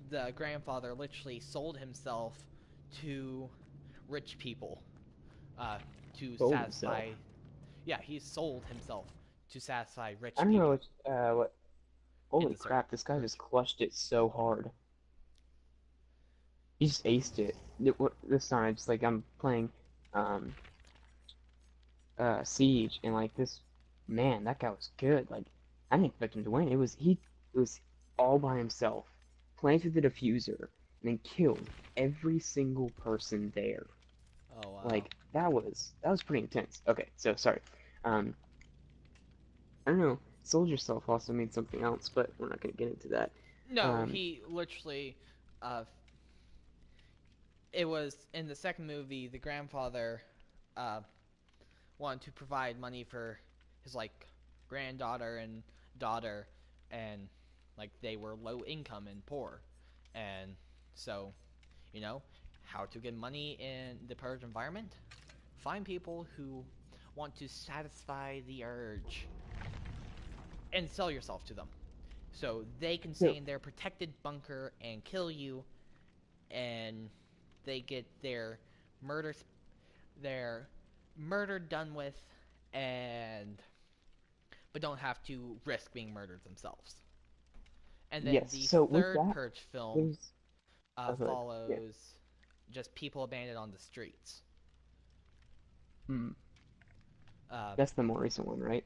The grandfather literally sold himself to rich people uh, to Sold himself. satisfy. Yeah, he sold himself to satisfy I rich don't know people what. in Holy the circle. crap! This guy just clutched it so hard. He just aced it. This time, it's like I'm playing um Siege, and like this man, that guy was good. Like I didn't expect him to win. It was all by himself, planted the diffuser, and then killed every single person there. Oh wow. Like that was pretty intense. Okay, so sorry. Um, I don't know. Sold yourself also means something else, but we're not gonna get into that. No, Um, he literally. Uh, it was in the second movie. The grandfather uh, wanted to provide money for his like granddaughter and daughter, and like they were low income and poor, and so you know how to get money in the purge environment. Find people who want to satisfy the urge and sell yourself to them. So they can stay so in their protected bunker and kill you, and they get murder their murder done with, and but don't have to risk being murdered themselves. And then yes, the so with third that, Purge film there's good. Yeah. follows just people abandoned on the streets. Hmm. Uh, That's the more recent one, right?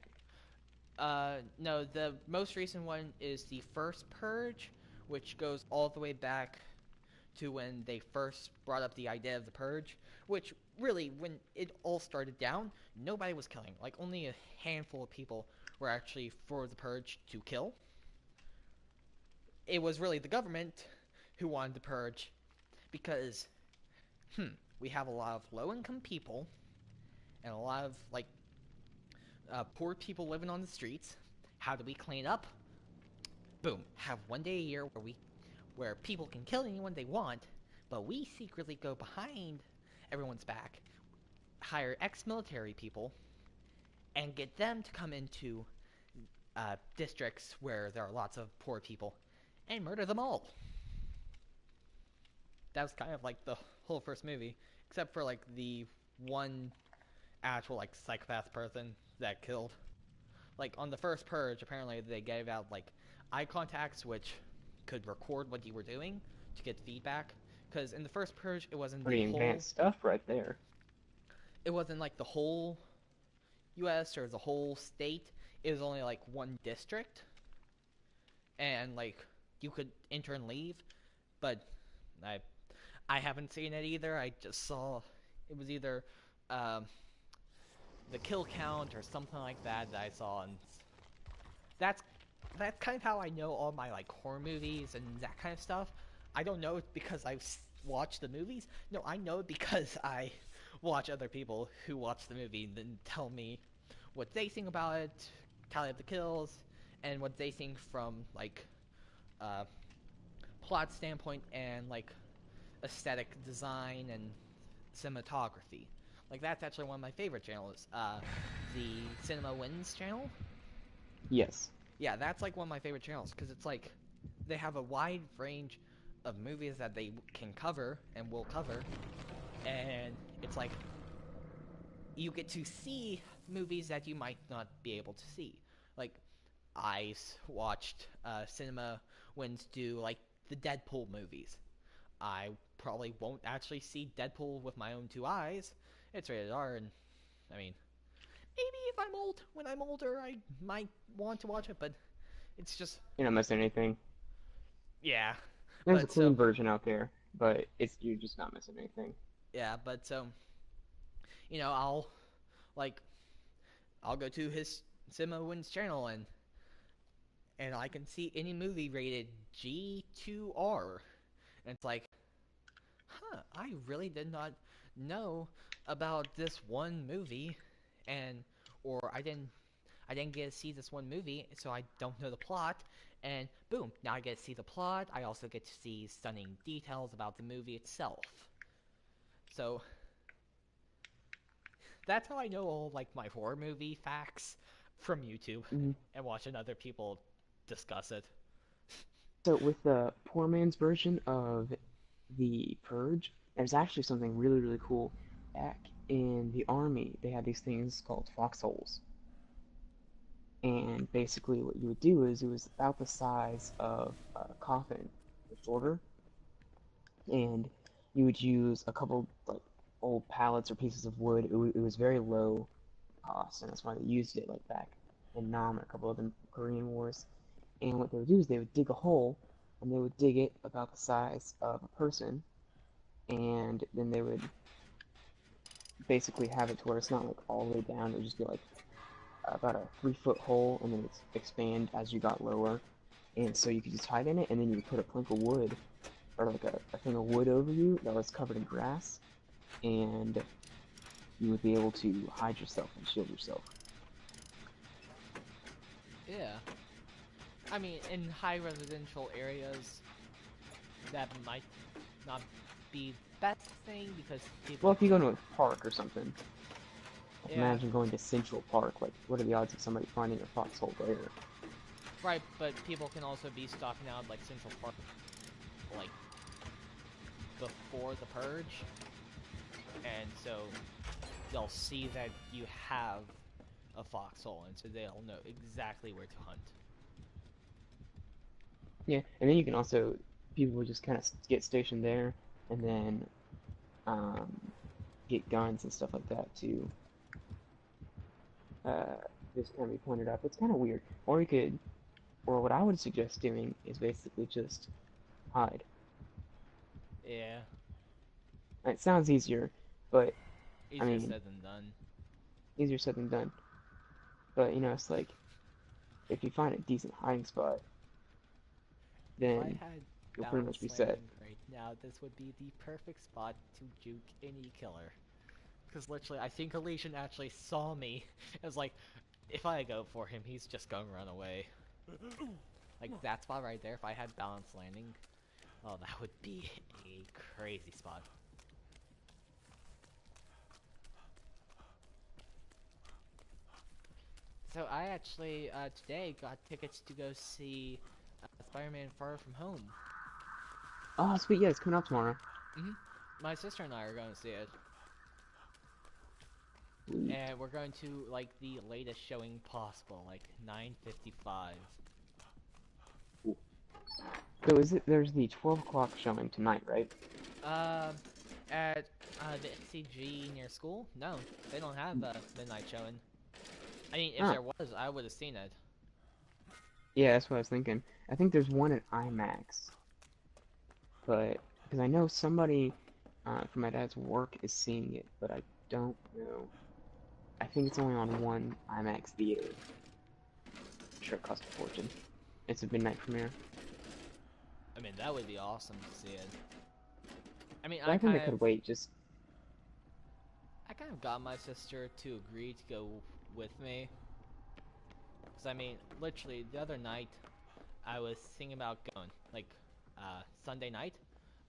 no, the most recent one is the first Purge, which goes all the way back to when they first brought up the idea of the Purge, which really, when it all started down, nobody was killing. Like, only a handful of people were actually for the Purge to kill. It was really the government who wanted the Purge because, we have a lot of low income people and a lot of, like, poor people living on the streets. How do we clean up? Boom. Have one day a year where people can kill anyone they want, but we secretly go behind everyone's back, hire ex-military people, and get them to come into districts where there are lots of poor people and murder them all. That was kind of like the whole first movie, except for like the one actual like psychopath person that killed. Like on the first Purge, apparently they gave out like eye contacts, which could record what you were doing to get feedback. Because in the first Purge, Pretty advanced stuff right there. it wasn't like the whole U.S. or the whole state. It was only like one district, and like you could enter and leave. But I I haven't seen it either. I just saw it was either um, the kill count or something like that I saw, and that's that's kind of how I know all my like horror movies and that kind of stuff. I don't know it because I've watched the movies. No, I know it because I watch other people who watch the movie and then tell me what they think about it, tally up the kills, and what they think from like uh, plot standpoint and like aesthetic design and cinematography. Like that's actually one of my favorite channels. The Cinema Wins channel. Yes. Yeah, that's like one of my favorite channels because it's like they have a wide range of movies that they can cover and will cover, and it's like you get to see movies that you might not be able to see. Like I watched Cinema Wins do like the Deadpool movies. I probably won't actually see Deadpool with my own two eyes. It's rated R, and I mean, maybe if I'm old, when I'm older, I might want to watch it, but it's just, You're not missing anything. yeah. There's a But clean so, version out there, but it's you're just not missing anything. yeah, but so, like, I'll go to his Cinema Wins channel and I can see any movie rated G2R. And it's like, I really did not know about this one movie, and or I didn't get to see this one movie, so I don't know the plot. And boom, now I get to see the plot. I also get to see stunning details about the movie itself. So that's how I know all like my horror movie facts from YouTube Hmm. and watching other people discuss it. So with the poor man's version of the Purge, there's actually something really, really cool. Back in the army, they had these things called foxholes. And basically what you would do is it was about the size of a coffin, or shorter, and you would use a couple like old pallets or pieces of wood. It was very low cost, and that's why they used it like back in Nam and a couple of the Korean wars. And what they would do is they would dig a hole, and they would dig it about the size of a person, and then they would basically have it to where it's not like all the way down. It would just be like about a 3 foot hole, and then it's expand as you got lower. And so you could just hide in it, and then you would put a plank of wood or like a thing of wood over you that was covered in grass, and you would be able to hide yourself and shield yourself. Yeah. I mean, in high residential areas, that might not be the best thing because people. Well, if you go to a park or something, like Yeah. imagine going to Central Park. Like, what are the odds of somebody finding a foxhole there? Right, but people can also be stalking out like Central Park, like before the purge, and so they'll see that you have a foxhole, and so they'll know exactly where to hunt. Yeah, and then you can also people would just kind of get stationed there, and then um, get guns and stuff like that to uh, just kind of be pointed up. It's kind of weird. Or you could, or what I would suggest doing is basically just hide. Yeah, It sounds easier, but I easier mean, said than done. easier said than done. But you know, it's like if you find a decent hiding spot, If I then had you'll pretty much balance be set. landing right now, this would be the perfect spot to juke any killer. Because literally, I think Elysian actually saw me. It was like, if I go for him, he's just gonna run away. Like that spot right there, if I had balance landing, oh, that would be a crazy spot. So I actually, today got tickets to go see Spider-Man Far From Home. Oh, sweet, yeah, it's coming out tomorrow. My sister and I are going to see it. Sweet. And we're going to, like, the latest showing possible, like 9:55. Cool. So is it? There's the 12 o'clock showing tonight, right? At the SCG near school? No, they don't have a midnight showing. I mean, if Huh. there was, I would have seen it. Yeah, that's what I was thinking. I think there's one at IMAX, but because I know somebody from my dad's work is seeing it, but I don't know. I think it's only on one IMAX theater. I'm sure it costs a fortune. It's a midnight premiere. I mean, that would be awesome to see it. I mean, But I think they could wait. I kind of got my sister to agree to go with me. Because, I mean, literally, the other night, I was thinking about going, like, Sunday night.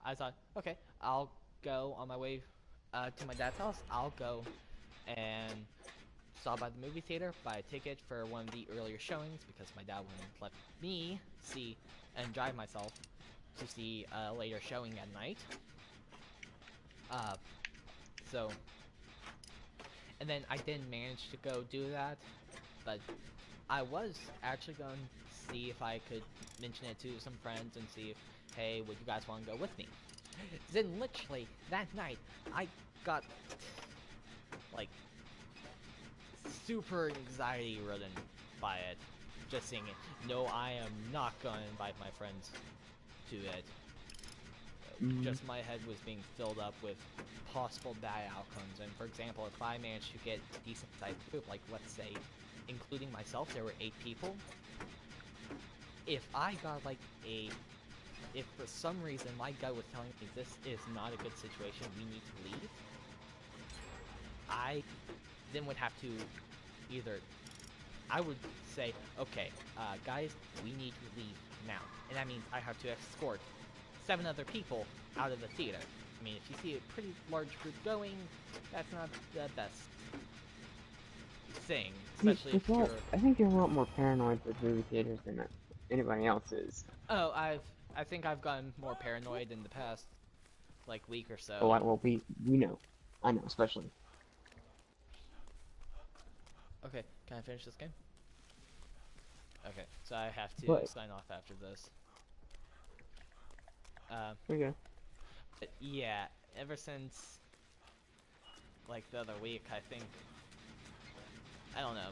I thought, okay, I'll go on my way to my dad's house. I'll go and stop by the movie theater, buy a ticket for one of the earlier showings, because my dad wouldn't let me see and drive myself to see a later showing at night. So, and then I didn't manage to go do that, but I was actually going to see if I could mention it to some friends and see if, hey, would you guys want to go with me? Then literally, that night, I got, like, super anxiety-ridden by it. Just seeing it. No, I am not going to invite my friends to it. Just my head was being filled up with possible bad outcomes. And for example, if I managed to get a decent-sized group, like let's say, including myself, there were 8 people. If I got like if for some reason my gut was telling me this is not a good situation, we need to leave, I then would have to either, I would say, okay, guys, we need to leave now. And that means I have to escort 7 other people out of the theater. I mean, if you see a pretty large group going, that's not the best thing, especially if you're... I think you're a lot more paranoid with movie theaters than anybody else is. Oh, I think I've gotten more paranoid in the past, like, week or Oh, so. well, we know. I know, especially. Okay, can I finish this game? Okay, so I have to But sign off after this. okay. But yeah, ever since, like, the other week, I think, I don't know.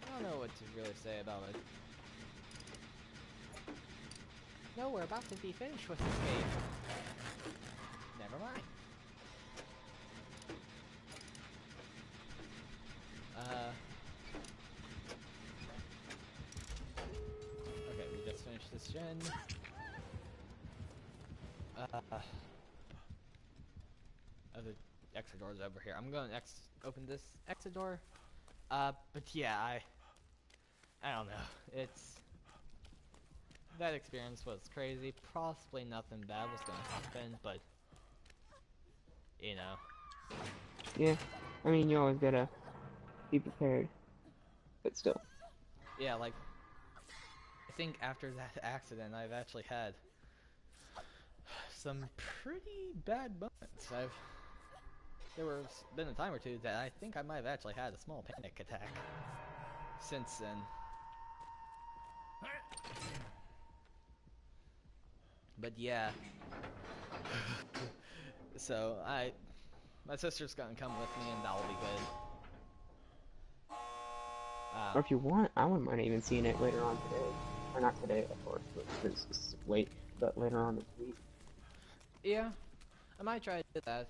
I don't know what to really say about it. No, we're about to be finished with this game. Never mind. Okay, we just finished this gen. Other exit doors over here. I'm going to open this exit door. But yeah, I don't know. That experience was crazy. Possibly nothing bad was gonna happen, but you know. Yeah. I mean, you always gotta be prepared. But still. Yeah, like, I think after that accident, I've actually had some pretty bad moments. There was been a time or two that I think I might have actually had a small panic attack since then. But yeah. So my sister's gonna come with me, and that'll be good. Or if you want, I wouldn't mind even seeing it later on today. Or not today, of course, because it's late, but later on this week. Yeah, I might try to do that.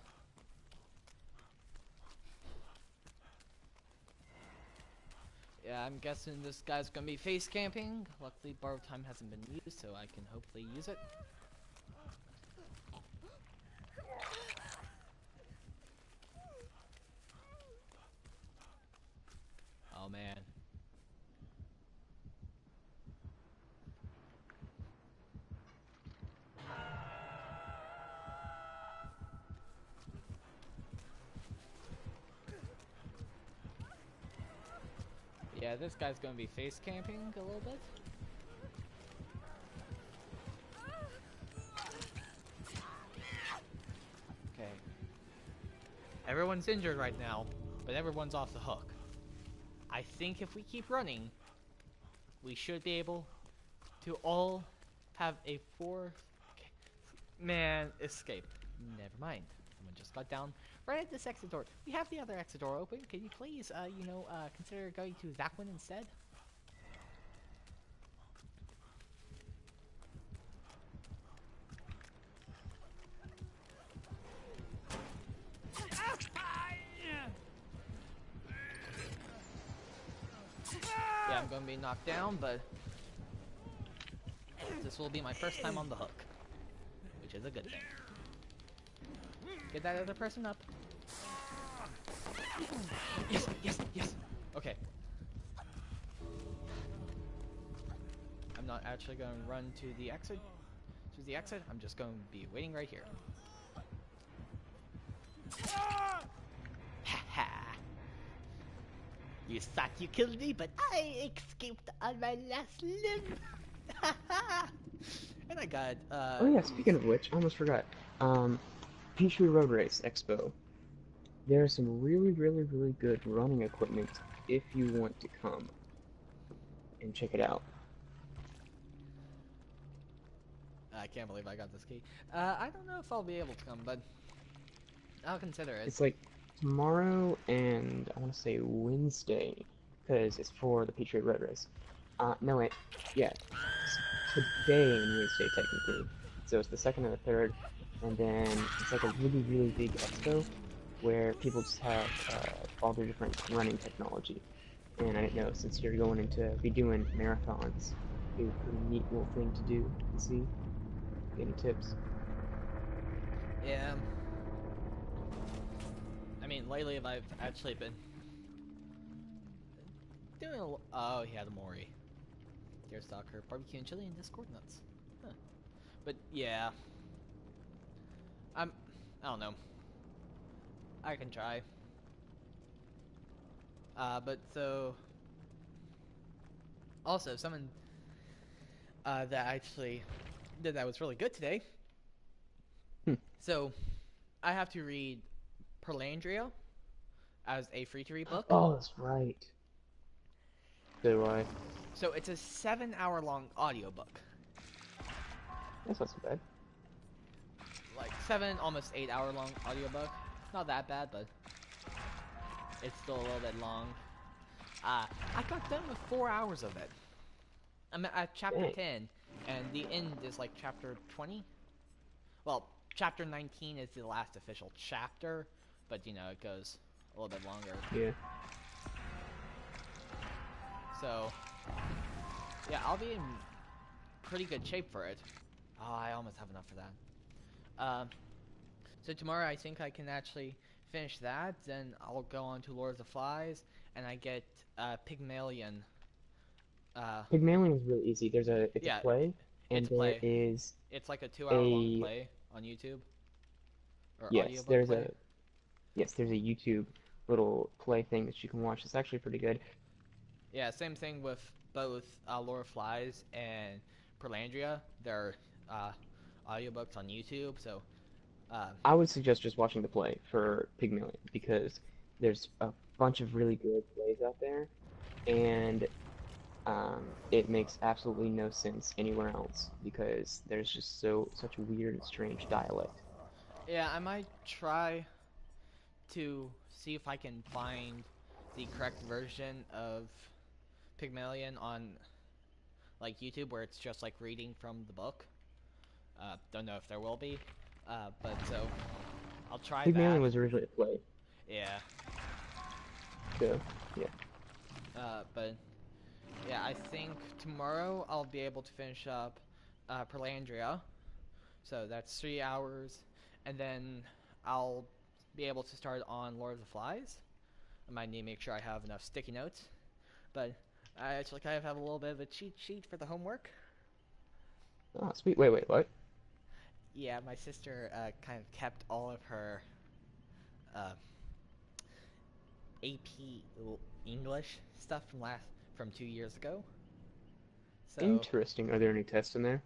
Yeah, I'm guessing this guy's gonna be face camping. Luckily, borrowed time hasn't been used, so I can hopefully use it. Oh man. Yeah, this guy's gonna be face camping a little bit. Okay. Everyone's injured right now, but everyone's off the hook. I think if we keep running, we should be able to all have a four-man escape. Never mind. Someone just got down right at this exit door. We have the other exit door open. Can you please, consider going to that one instead? Yeah, I'm gonna be knocked down, but this will be my first time on the hook, which is a good thing. Get that other person up. Yes, yes, yes. Okay. I'm not actually gonna run to the exit. I'm just gonna be waiting right here. Ha ha. You thought you killed me, but I escaped on my last limb. And I got, Oh yeah, speaking of which, I almost forgot. Peachtree Road Race Expo. There's some really, really, really good running equipment if you want to come and check it out. I can't believe I got this key. I don't know if I'll be able to come, but I'll consider it. It's like tomorrow and I want to say Wednesday, because it's for the Peachtree Road Race. No wait, yeah, it's today and Wednesday technically. So it's the 2nd and the 3rd, and then it's like a really, really big expo where people just have all their different running technology. And I didn't know, since you're going into be doing marathons, it'd be a pretty neat little thing to do and see. Any tips? Yeah. I mean, lately I've actually been doing oh, he had a Mori. Deerstalker, barbecue and chili, and Discord nuts. Huh. But yeah. I don't know. I can try. But so Also, someone that actually did that was really good today. Hmm. So, I have to read Perlandria as a free-to-read book. Oh, that's right. So do I. So, it's a 7-hour long audiobook. That's not so bad. Like, 7, almost 8-hour long audiobook. Not that bad, but it's still a little bit long. I got done with 4 hours of it. I'm at chapter Dang. 10, and the end is like chapter 20. Well, chapter 19 is the last official chapter, but you know, it goes a little bit longer. Yeah. So, yeah, I'll be in pretty good shape for it. Oh, I almost have enough for that. So tomorrow I think I can actually finish that, then I'll go on to Lord of the Flies, and I get Pygmalion. Pygmalion is really easy. It's Yeah, a play, it's and a there play. is It's like a 2-hour long a play on YouTube. Or yes, audiobook play. there's a YouTube little play thing that you can watch. It's actually pretty good. Yeah, same thing with both Lord of Flies and Perlandria. They're audiobooks on YouTube, so I would suggest just watching the play for Pygmalion because there's a bunch of really good plays out there, and it makes absolutely no sense anywhere else because there's just such a weird and strange dialect. yeah, I might try to see if I can find the correct version of Pygmalion on like YouTube where it's just like reading from the book. Don't know if there will be, but so I'll try Pygmalion that. was originally a play, Yeah, so yeah. but yeah, I think tomorrow I'll be able to finish up Perlandria. So that's 3 hours, and then I'll be able to start on Lord of the Flies. I might need to make sure I have enough sticky notes, but I actually kind of have a little bit of a cheat sheet for the homework. Ah, sweet. Wait, what? Yeah, my sister kind of kept all of her uh, AP English stuff from 2 years ago. So Interesting. Are there any tests in there?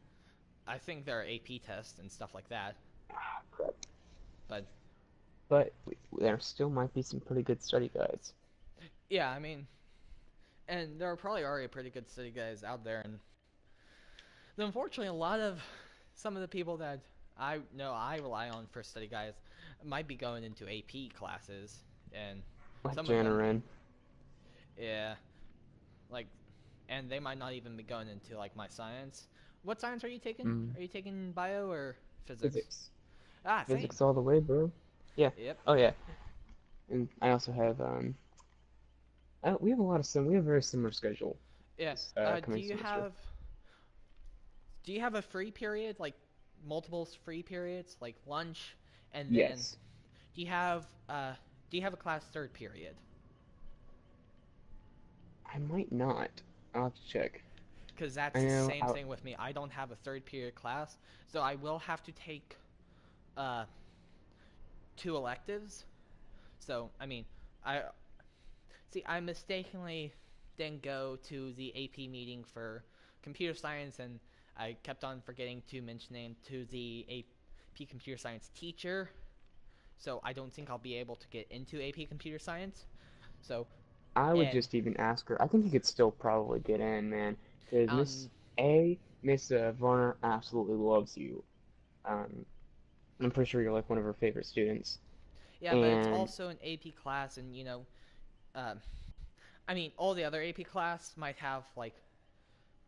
I think there are AP tests and stuff like that. Ah, crap. But But there still might be some pretty good study guides. yeah, I mean, and there are probably already pretty good study guides out there, and unfortunately, a lot of some of the people that I know I rely on for study guides might be going into AP classes, and Like some of them, Janarin. yeah, like, and they might not even be going into like my science. What science are you taking? Mm, Are you taking bio or physics? physics. Ah, same. Physics all the way, bro. Yeah. Yep. Oh yeah. And I also have we have we have a very similar schedule Yeah. this Do coming you semester. have a free period, like multiple free periods, like lunch, and then Yes. do you have uh do you have a class third period? I might not. I'll have to check. Because that's I the know same thing with me. I don't have a third period class, so I will have to take uh 2 electives. So I mean, I I mistakenly didn't go to the AP meeting for computer science, and I kept on forgetting to mention name to the AP computer science teacher. So I don't think I'll be able to get into AP computer science. So I would and just even ask her. I think you could still probably get in, man. Because um Miss Varner absolutely loves you. Um, I'm pretty sure you're like one of her favorite students. yeah, but it's And also an AP class, and you know, um, I mean, all the other AP class might have like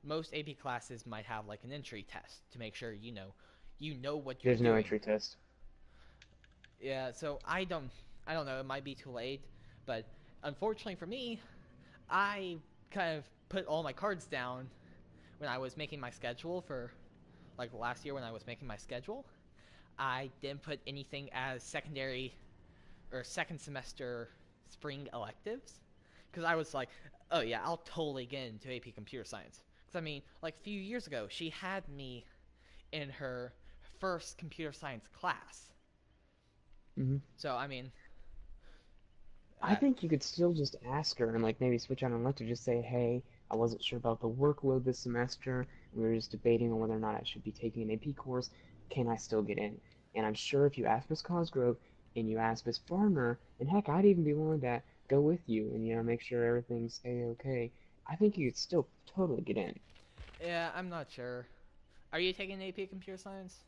most AP classes might have like an entry test to make sure you know what you're there's no doing. entry test. Yeah, so I don't know, it might be too late, but unfortunately for me, I kind of put all my cards down when I was making my schedule for like last year when I was making my schedule. I didn't put anything as secondary or second semester spring electives because I was like, oh yeah, I'll totally get into AP computer science. Because I mean, like a few years ago, she had me in her first computer science class. Hmm. So I mean, I think you could still just ask her and like maybe switch on an elective. Just say, hey, I wasn't sure about the workload this semester. We were just debating on whether or not I should be taking an AP course. Can I still get in? And I'm sure if you ask Miss Cosgrove and you ask Miss Farmer, and heck, I'd even be willing to go with you and make sure everything's a-okay. I think you could still totally get in. Yeah, I'm not sure. Are you taking AP Computer Science?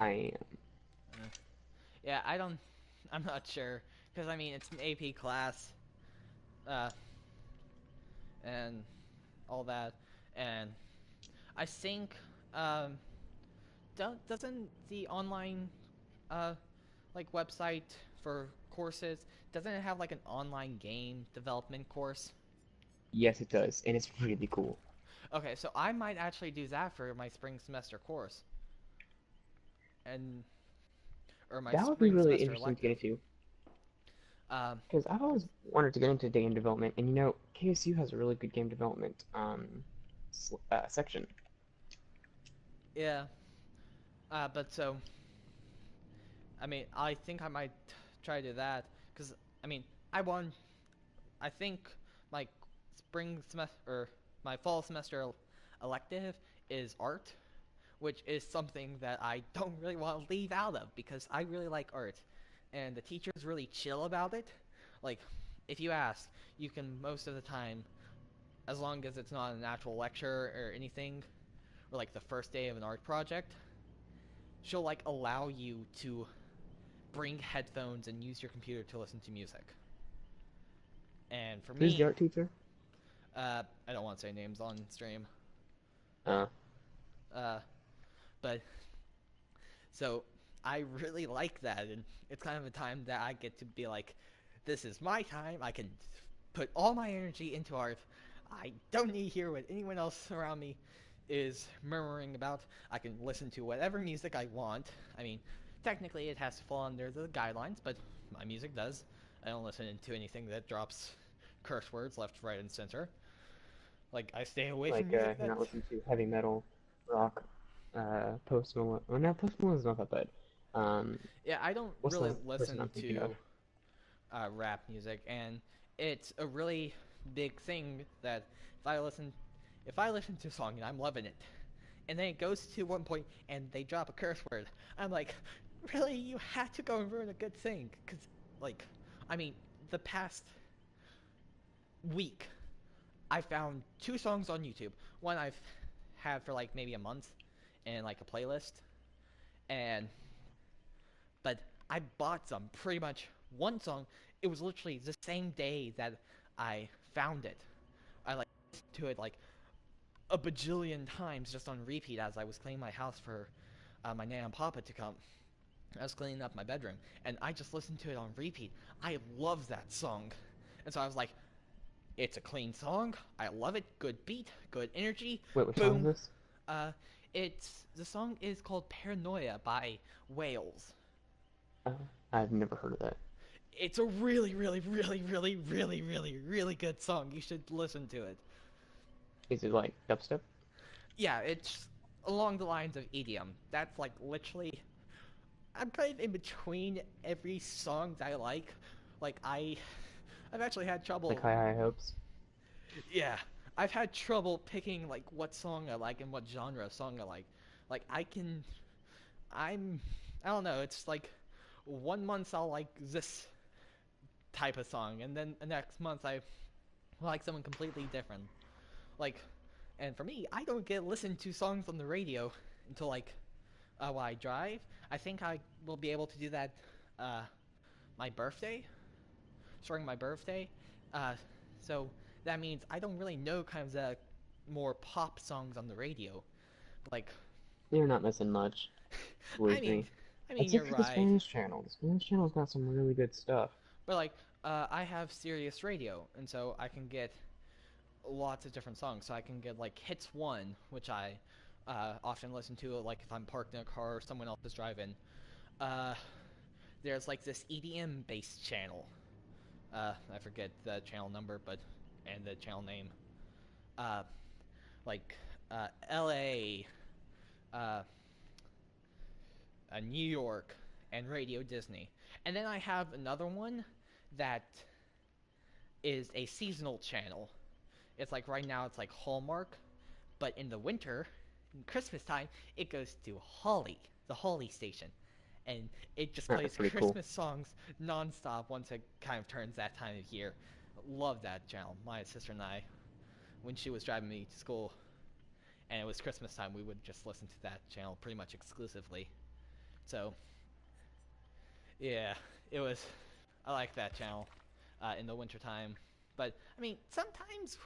I am. Yeah, I'm not sure. Because, I mean, it's an AP class. Uh, and all that. And I think, um, doesn't the online, uh, like, website for courses, doesn't it have, like, an online game development course? Yes, it does, and it's really cool. Okay, so I might actually do that for my spring semester course. And or my That would be spring really semester interesting to get elective. into, Um, because I've always wanted to get into game development, and KSU has a really good game development section. yeah. But so, I mean, I think I might try to do that because I mean, I want. I think my spring semester or my fall semester elective is art, which is something that I don't really want to leave out of because I really like art, and the teacher's really chill about it. Like, if you ask, you can most of the time, as long as it's not an actual lecture or anything, or like the first day of an art project, she'll like allow you to bring headphones and use your computer to listen to music. And for Who's the me, art teacher? I don't want to say names on stream. Uh, Uh, but so I really like that, and it's kind of a time that I get to be like, this is my time. I can put all my energy into art. I don't need to hear what anyone else around me is murmuring about. I can listen to whatever music I want. I mean, technically it has to fall under the guidelines, but my music does. I don't listen to anything that drops curse words left, right, and center. Like, I stay away from like music you're that. not listening to heavy metal, rock, Post Malone. Well, no, Post Malone is not that bad. Um, Yeah, I don't what's really the person listen I'm thinking of? to rap music, and it's a really big thing that if I listen to a song and I'm loving it, and then it goes to one point and they drop a curse word, I'm like, really, you had to go and ruin a good thing? Because, like, I mean, the past week, I found two songs on YouTube. One I've had for like maybe a month, in like a playlist, and but I bought some pretty much one song. It was literally the same day that I found it. I like listened to it like a bajillion times just on repeat as I was cleaning my house for my nan and papa to come. I was cleaning up my bedroom, and I just listened to it on repeat. I love that song, and so I was like, "It's a clean song. I love it. Good beat, good energy. Wait, which song is Boom." this? Uh, the song is called "Paranoia" by Wales. Uh, I've never heard of that. It's a really, really, really, really, really, really, really good song. You should listen to it. Is it like dubstep? Yeah, it's along the lines of EDM. That's like literally. I'm kind of in between every song that I like. Like I've actually had Like trouble. High High Hopes? Yeah, I've had trouble picking like what song I like and what genre of song I like. Like I'm, I don't know. It's like one month I'll like this type of song, and then the next month I like someone completely different. Like, and for me, I don't get listened to songs on the radio until like while I drive. I think I will be able to do that uh, my birthday, starting my birthday. Uh, so that means I don't really know kind of the more pop songs on the radio. Like, You're not missing much, I believe mean, me. I mean you're Except for the right, Spanish channel. The Spanish channel's got some really good stuff. but like I have Sirius Radio, and so I can get lots of different songs. So I can get like Hits One, which I often listen to, like if I'm parked in a car or someone else is driving. Uh, there's like this EDM based channel. I forget the channel number, but and the channel name. Uh, like L.A., uh, New York, and Radio Disney. And then I have another one that is a seasonal channel, It's like right now it's like Hallmark, but in the winter, in Christmas time, it goes to Holly, the Holly station, and it just That's plays pretty cool. Christmas songs nonstop once it kind of turns that time of year. Love that channel. My sister and I, when she was driving me to school, and it was Christmas time, we would just listen to that channel pretty much exclusively. So, yeah, it was. I like that channel in the wintertime. But, I mean, sometimes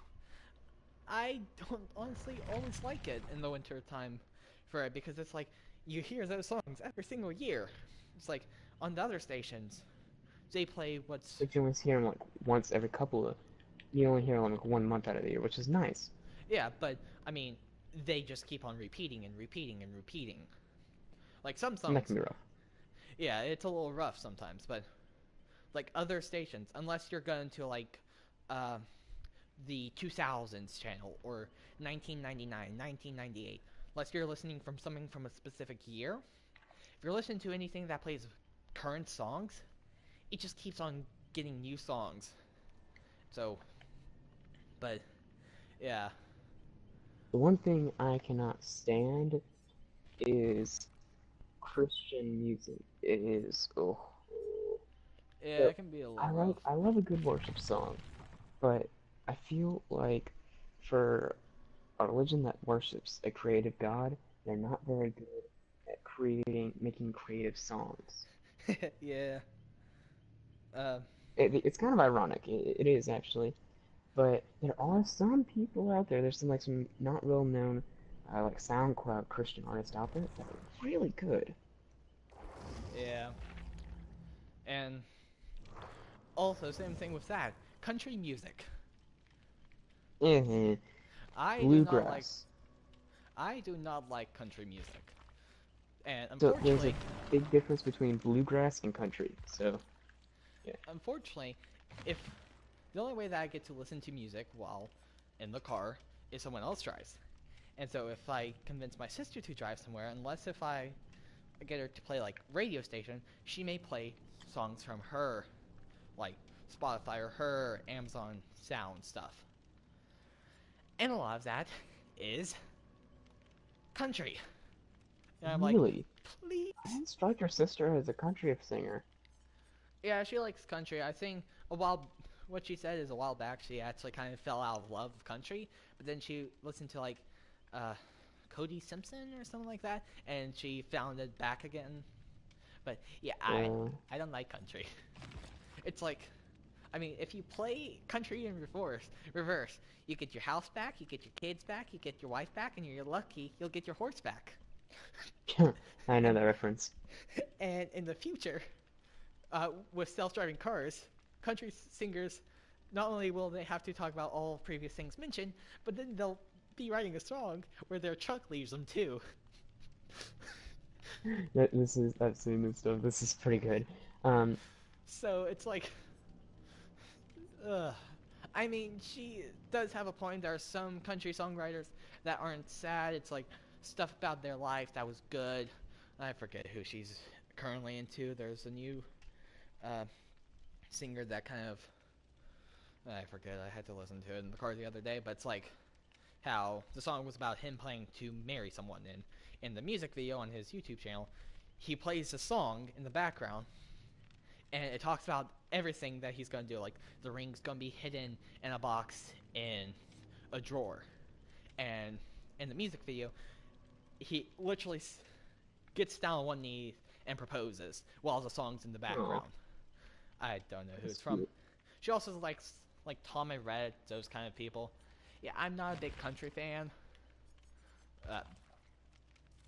I don't honestly always like it in the winter time for it because it's like you hear those songs every single year. It's like on the other stations, they play what's But you only hear them like once every couple of. You only hear them like 1 month out of the year, which is nice. yeah, but I mean they just keep on repeating and repeating and repeating. Like some And that songs, can be rough. yeah, it's a little rough sometimes, but like other stations, unless you're going to like uh, the 2000s channel or 1999, 1998, unless you're listening from something from a specific year. If you're listening to anything that plays current songs, it just keeps on getting new songs. So, but yeah, The one thing I cannot stand is Christian music. It is yeah, so it can be a little rough. I love a good worship song, but I feel like for a religion that worships a creative God, they're not very good at making creative songs. Yeah. Uh, It's kind of ironic. It is actually, but there are some people out there. There's some not real known like SoundCloud Christian artists out there that are really good. yeah. And also, same thing with that. Country music. Eh, I do not like. bluegrass. I do not like country music. And So there's a unfortunately, big difference between bluegrass and country. So yeah. unfortunately, if the only way that I get to listen to music while in the car is someone else drives. And so if I convince my sister to drive somewhere, unless if I get her to play like radio station, she may play songs from her like Spotify or her Amazon Sound stuff. And a lot of that is country. And I'm like, Really? please. I didn't strike your sister as a country singer. Yeah, she likes country. I think what she said is a while back she actually kind of fell out of love with country, but then she listened to like uh, Cody Simpson or something like that, and she found it back again. But yeah, Uh, I don't like country. It's like, I mean, if you play country in reverse, you get your house back, you get your kids back, you get your wife back, and you're lucky you'll get your horse back. I know And that reference. and in the future, with self-driving cars, country singers not only will they have to talk about all previous things mentioned, but then they'll be writing a song where their truck leaves them too. This is I've seen this stuff. This is pretty good. Um, So it's like, ugh. I mean, she does have a point. There are some country songwriters that aren't sad. It's like stuff about their life that was good. I forget who she's currently into. There's a new uh, singer that kind of I forget. I had to listen to it in the car the other day, but it's like how the song was about him planning to marry someone, and in the music video on his YouTube channel, he plays the song in the background, and it talks about everything that he's gonna do. Like the ring's gonna be hidden in a box in a drawer, and in the music video, he literally gets down on one knee and proposes while the song's in the oh, background. I don't know who that's it's from. cute. She also likes like Tom and Red, those kind of people. Yeah, I'm not a big country fan. Uh,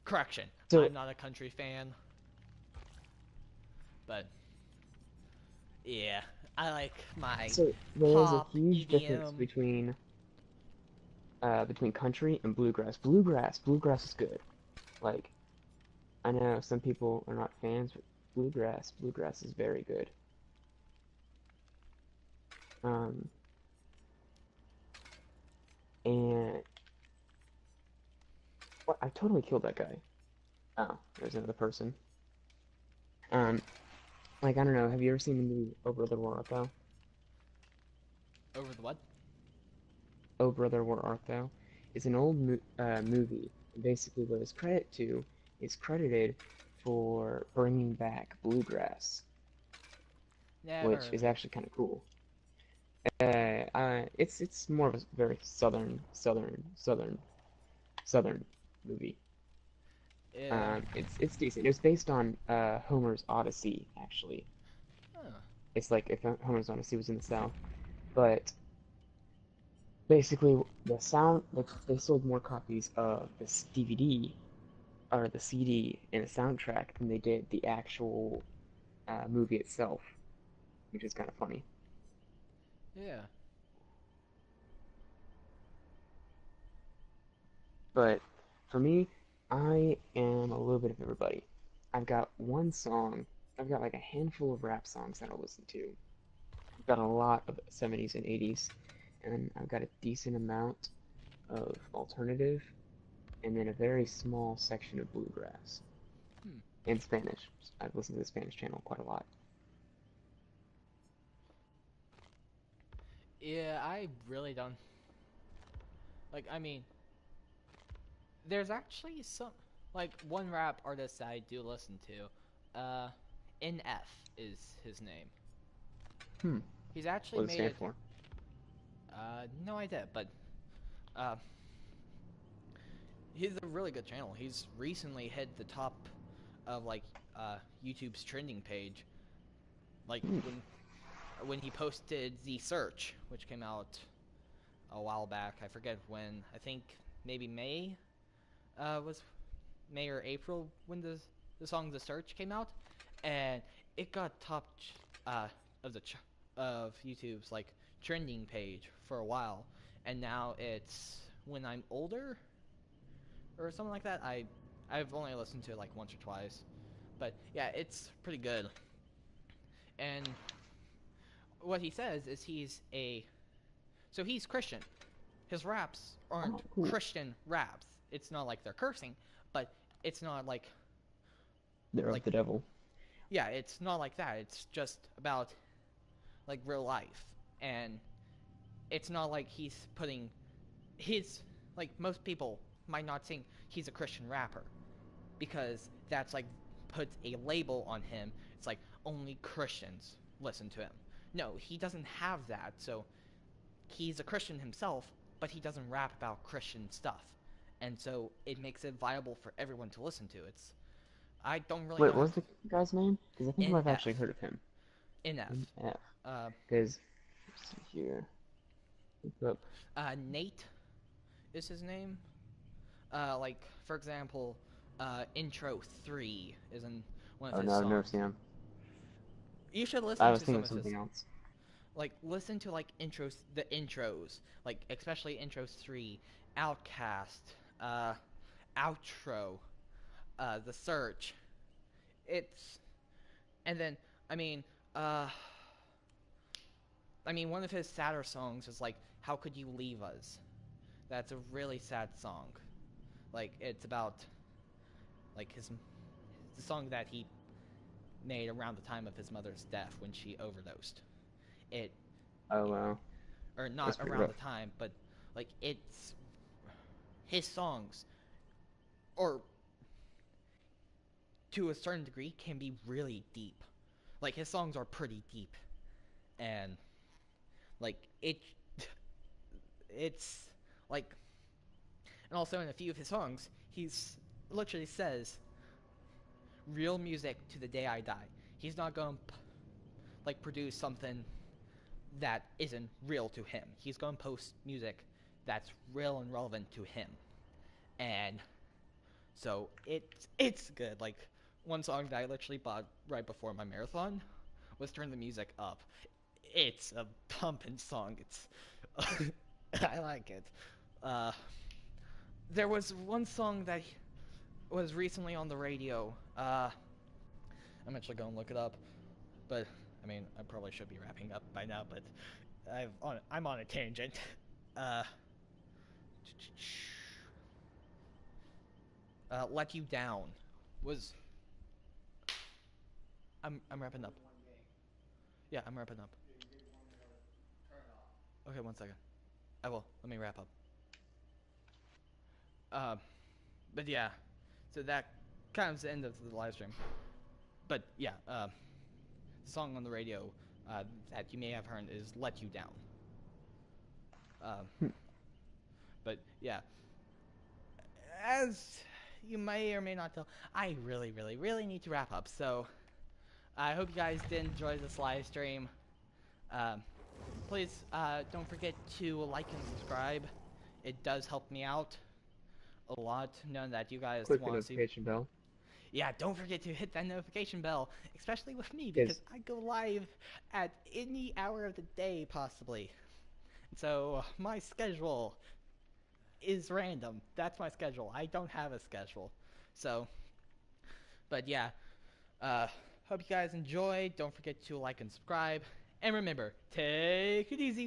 correction, So I'm not a country fan. But yeah, I like my so there is a pop huge difference EDM. between country and bluegrass. Bluegrass is good. Like I know some people are not fans, but bluegrass is very good. Um, and what? I totally killed that guy. Oh, there's another person. Um, like I don't know. Have you ever seen the movie Over the Waterfall? Over the what? "Oh Brother, Where Art Thou," is an old movie. And basically, what it's credited for bringing back bluegrass, Never which heard is of it. actually kind of cool. It's more of a very southern movie. Yeah. It's decent. It was based on Homer's Odyssey, actually. Huh. It's like if Homer's Odyssey was in the South, but basically the sound like they sold more copies of this DVD or the CD and the soundtrack than they did the actual movie itself, which is kind of funny. Yeah. But for me, I am a little bit of everybody. I've got one song. I've got like a handful of rap songs that I'll listen to. I've got a lot of 70s and 80s, and I've got a decent amount of alternative, and then a very small section of bluegrass Hmm. and Spanish. I've listened to the Spanish channel quite a lot. Yeah, I really don't. Like, I mean, there's actually some. Like, one rap artist that I do listen to. NF is his name. Hmm. He's actually What does it made stand it. for? No idea, but. Uh, he's a really good channel. He's recently hit the top of, like, YouTube's trending page. Like, Hmm. when he posted The Search, which came out a while back. I forget when. I think maybe May was May or April when the song "The Search" came out, and it got top uh, of of YouTube's like trending page for a while, and now it's "When I'm Older" or something like that. I've only listened to it like once or twice, but yeah, it's pretty good. And what he says is he's Christian. His raps aren't Oh, cool. Christian raps. It's not like they're cursing, but it's not They're of like the devil. yeah, it's not like that. It's just about like real life, and it's not like he's putting his like most people might not think he's a Christian rapper because that's like puts a label on him. It's like only Christians listen to him. No, he doesn't have that. So he's a Christian himself, but he doesn't rap about Christian stuff. And so it makes it viable for everyone to listen to. It's I don't really Wait, know what how was the guy's name? Because I think I've NF. actually heard of him. NF. NF. Uh, Because, let's see here. Look up. Nate is his name. Like for example, Intro 3 is in one of Oh his no, I've never songs. seen him. You should I listen was to thinking some of of his something else. like listen to like the intros, like especially Intros 3, Outcast, Outro, The Search. It's and then I mean, uh one of his sadder songs is like "How Could You Leave Us." That's a really sad song. Like it's about like the song that he made around the time of his mother's death when she overdosed. It Oh wow, or not that's pretty around rough. the time, but like it's his songs or to a certain degree can be really deep. Like his songs are pretty deep and like it's like and also in a few of his songs he's literally says real music to the day I die. He's not going to like produce something that isn't real to him. He's going to post music that's real and relevant to him. And so it's good. Like one song that I literally bought right before my marathon was Turn the Music Up. It's a pumping song. It's I like it. Uh, there was one song that was recently on the radio. I'm actually going to look it up, but I mean I probably should be wrapping up by now. But I'm on a tangent. Uh, Let You Down was I'm wrapping up. Yeah, I'm wrapping up. Okay, one second. I will. Let me wrap up. But yeah, so that kind of is the end of the live stream. But yeah, the song on the radio that you may have heard is "Let You Down." Hmm. But yeah, as you may or may not tell, I really, really, really need to wrap up. So I hope you guys did enjoy this live stream. Um, please don't forget to like and subscribe. It does help me out a lot, knowing that you guys Click the want to see. notification bell. Yeah, don't forget to hit that notification bell, especially with me, Yes. because I go live at any hour of the day, possibly. So my schedule is random. That's my schedule. I don't have a schedule. So, but yeah, hope you guys enjoyed. Don't forget to like and subscribe. And remember, take it easy.